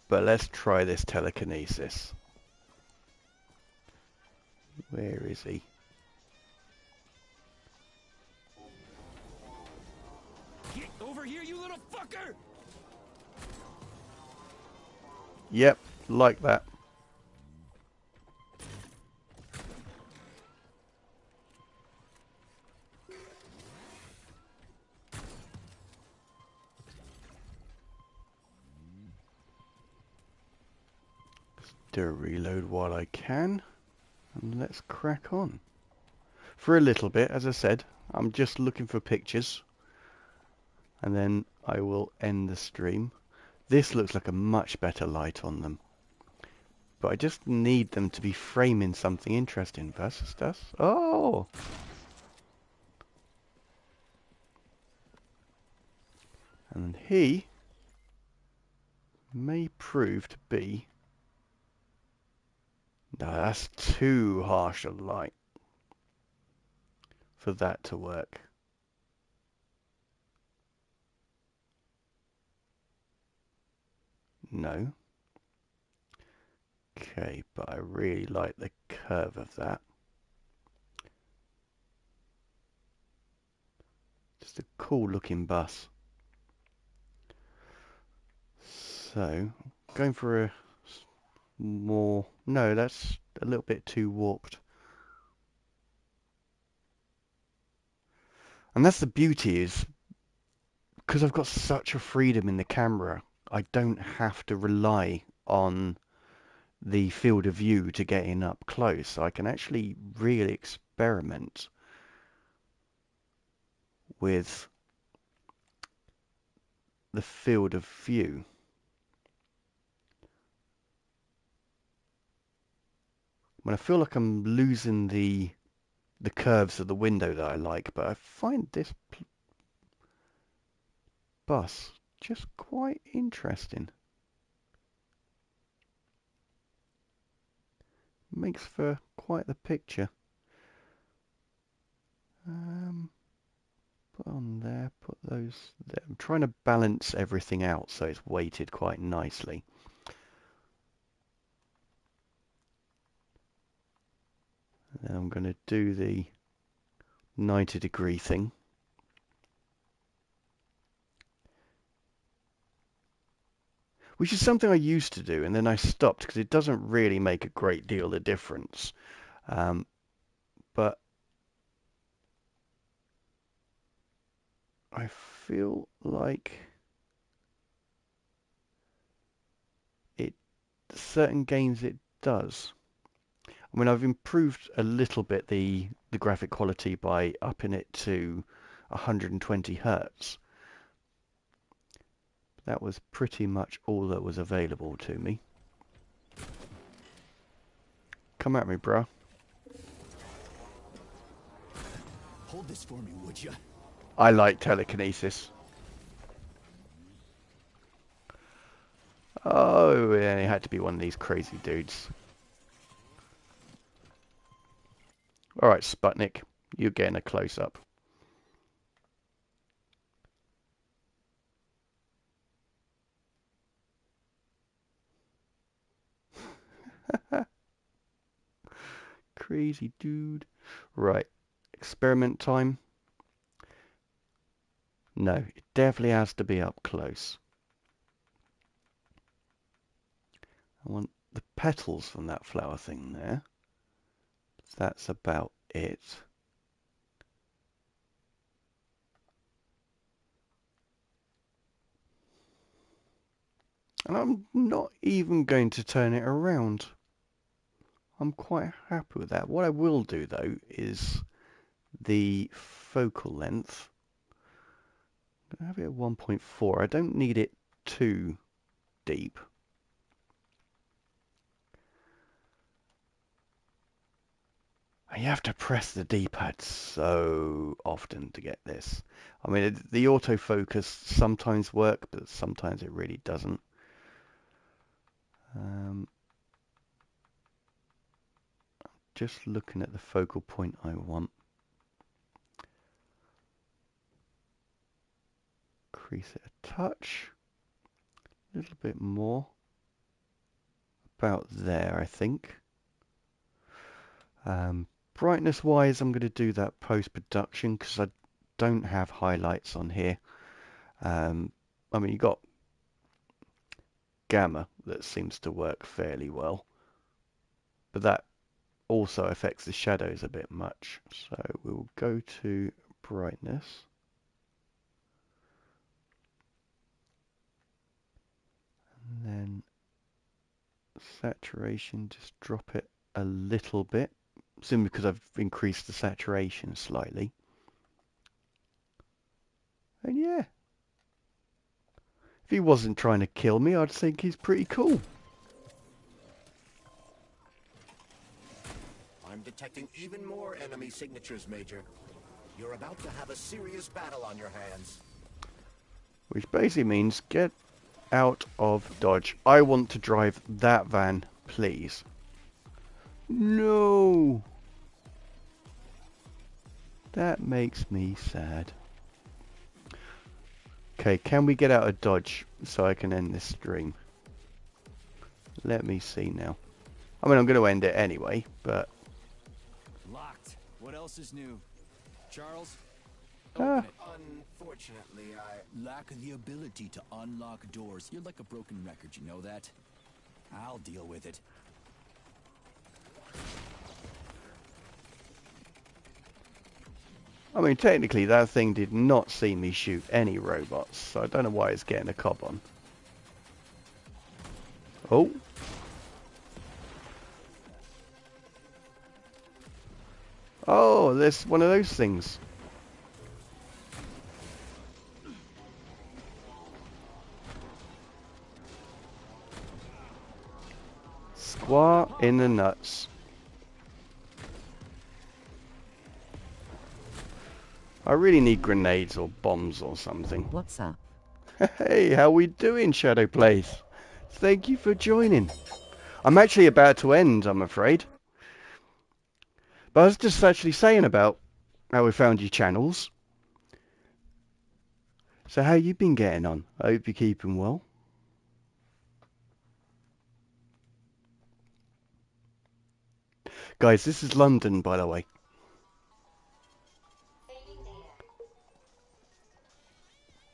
S1: But let's try this telekinesis. Where is he?
S4: Get over here, you little fucker!
S1: Yep, like that. Do a reload while I can, and let's crack on. For a little bit, as I said, I'm just looking for pictures, and then I will end the stream. This looks like a much better light on them, but I just need them to be framing something interesting. Versus das. Oh! And he may prove to be... No, that's too harsh a light for that to work. No. Okay, but I really like the curve of that. Just a cool looking bus. So, going for a more... No, that's a little bit too warped. And that's the beauty, is because I've got such a freedom in the camera, I don't have to rely on the field of view to get in up close. I can actually really experiment with the field of view. When I feel like I'm losing the curves of the window that I like, but I find this bus just quite interesting. Makes for quite the picture. Put on there, put those there. I'm trying to balance everything out so it's weighted quite nicely. And then I'm going to do the 90-degree thing. Which is something I used to do, and then I stopped because it doesn't really make a great deal of difference. But I feel like certain games it does. I mean, I've improved a little bit the graphic quality by upping it to 120 hertz. That was pretty much all that was available to me. Come at me, bro.
S4: Hold this for me, would ya?
S1: I like telekinesis. Oh, yeah, it had to be one of these crazy dudes. Alright, Sputnik, you're getting a close-up. Crazy dude. Right, experiment time. No, it definitely has to be up close. I want the petals from that flower thing there. That's about it. And I'm not even going to turn it around. I'm quite happy with that. What I will do, though, is the focal length. I'm going to have it at 1.4. I don't need it too deep. And you have to press the D-pad so often to get this. I mean, the autofocus sometimes works, but sometimes it really doesn't. Just looking at the focal point I want. Increase it a touch. A little bit more. About there, I think. Brightness wise, I'm going to do that post-production because I don't have highlights on here. I mean, you got gamma that seems to work fairly well, but that also affects the shadows a bit much. So we'll go to brightness. And then saturation, just drop it a little bit, simply because I've increased the saturation slightly. And yeah, if he wasn't trying to kill me, I'd think he's pretty cool.
S2: I'm detecting even more enemy signatures, Major. You're about to have a serious battle on your hands.
S1: Which basically means get out of Dodge. I want to drive that van, please. No! That makes me sad. Okay, can we get out of Dodge so I can end this stream? Let me see now. I mean, I'm going to end it anyway, but...
S4: Locked. What else is new? Charles?
S2: Unfortunately, I
S4: lack the ability to unlock doors. You're like a broken record, you know that? I'll deal with it.
S1: I mean, technically, that thing did not see me shoot any robots, so I don't know why it's getting a cob on. Oh. Oh, there's one of those things. Square in the nuts. I really need grenades or bombs or something.
S3: What's up?
S1: Hey, how we doing, Shadow Plays? Thank you for joining. I'm actually about to end, I'm afraid. But I was just actually saying about how we found your channels. So how you been getting on? I hope you're keeping well. Guys, this is London, by the way.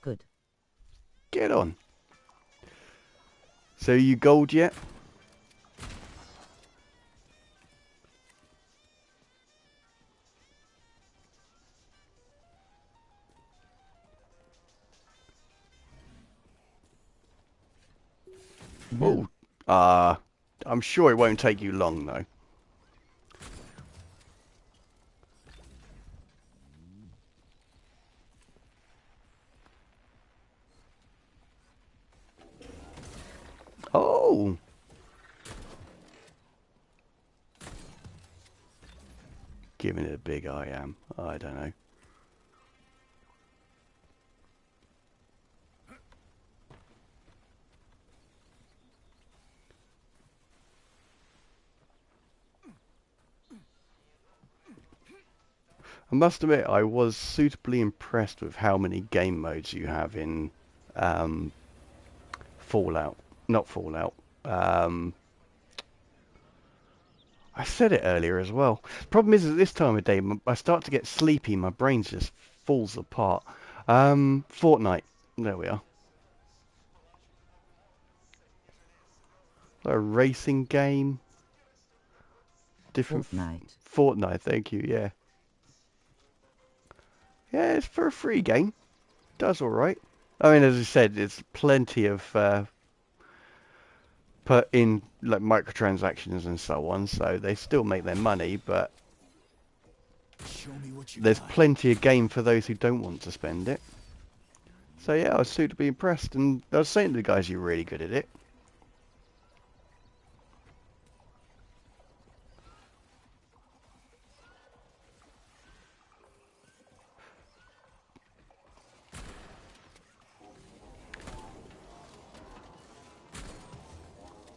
S3: Good.
S1: Get on. So you gold yet?
S3: No.
S1: Oh, I'm sure it won't take you long though. Oh. Giving it a big I am. I don't know. I must admit, I was suitably impressed with how many game modes you have in Fallout. Not Fallout. I said it earlier as well. Problem is, at this time of day, I start to get sleepy. My brain just falls apart. Fortnite. There we are. A racing game. Different. Fortnite. Thank you. Yeah. Yeah, it's for a free game. Does all right. I mean, as I said, there's plenty of put in like microtransactions and so on, so they still make their money, but there's plenty of game for those who don't want to spend it. So yeah, I was suitably impressed, and I was saying to the guys, you're really good at it.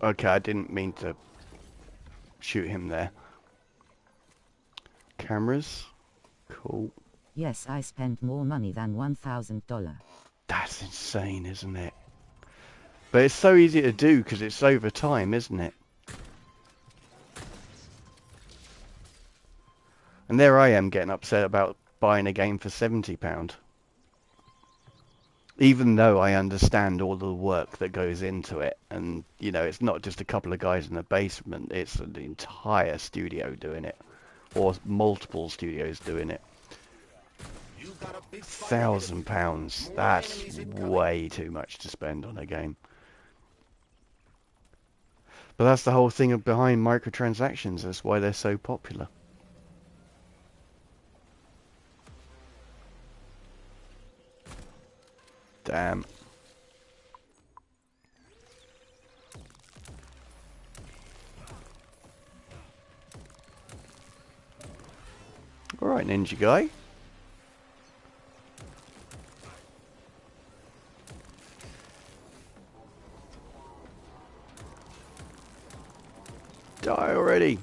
S1: Okay, I didn't mean to shoot him there. Cameras. Cool.
S3: Yes, I spent more money than $1,000.
S1: That's insane, isn't it? But it's so easy to do because it's over time, isn't it? And there I am getting upset about buying a game for £70. Even though I understand all the work that goes into it. And, you know, it's not just a couple of guys in the basement. It's an entire studio doing it. Or multiple studios doing it. £1,000. That's way too much to spend on a game. But that's the whole thing behind microtransactions. That's why they're so popular. Damn. Alright, ninja guy. Die already.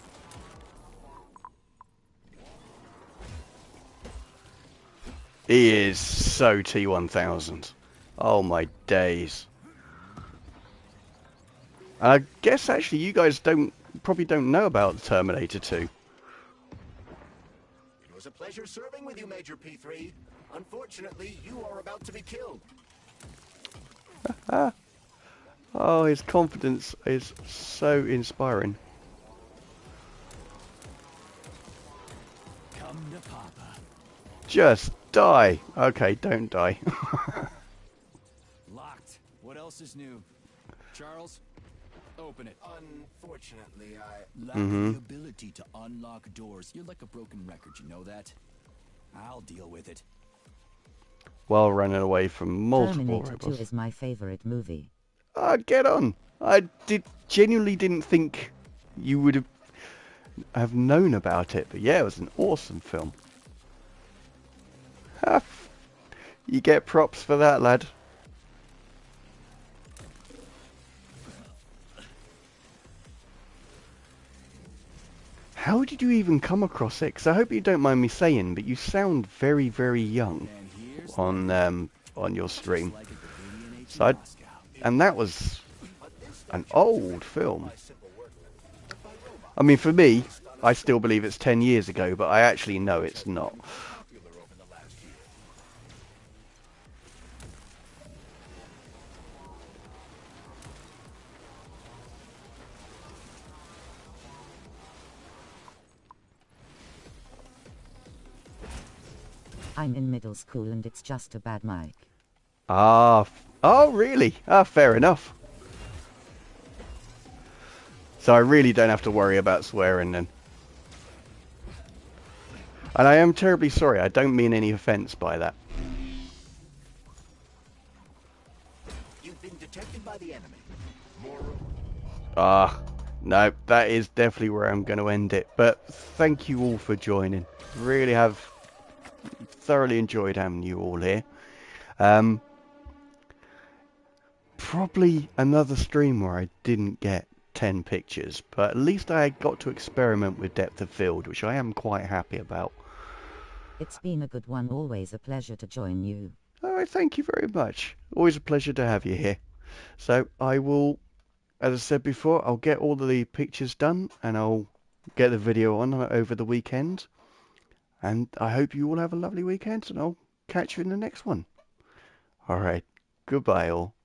S1: He is so T1000. Oh my days. I guess actually you guys probably don't know about Terminator 2.
S2: It was a pleasure serving with you, Major P3. Unfortunately, you are about to be killed.
S1: Oh, his confidence is so inspiring.
S4: Come to Papa.
S1: Just die. Okay, don't die.
S4: Locked. What else is new? Charles, open it.
S2: Unfortunately, I...
S4: Lack the ability to unlock doors. You're like a broken record, you know that? I'll deal with it.
S1: While running away from multiple
S3: Terminator
S1: robots.
S3: 2 is my favorite movie.
S1: Get on. I genuinely didn't think you would have known about it, but yeah, it was an awesome film. You get props for that, lad. How did you even come across it? 'Cause I hope you don't mind me saying, but you sound very, very young on your stream. So and that was an old film. I mean, for me, I still believe it's 10 years ago, but I actually know it's not.
S3: I'm in middle school and it's just a bad mic.
S1: Oh, really? Fair enough. So I really don't have to worry about swearing then. And I am terribly sorry. I don't mean any offence by that.
S2: You've been detected by the enemy.
S1: No, that is definitely where I'm going to end it. But thank you all for joining. Really have thoroughly enjoyed having you all here. Probably another stream where I didn't get 10 pictures, but at least I got to experiment with depth of field, which I am quite happy about.
S3: It's been a good one, always a pleasure to join you.
S1: Alright, thank you very much. Always a pleasure to have you here. So I will, as I said before, I'll get all of the pictures done and I'll get the video on over the weekend. And I hope you all have a lovely weekend and I'll catch you in the next one. Alright, goodbye all.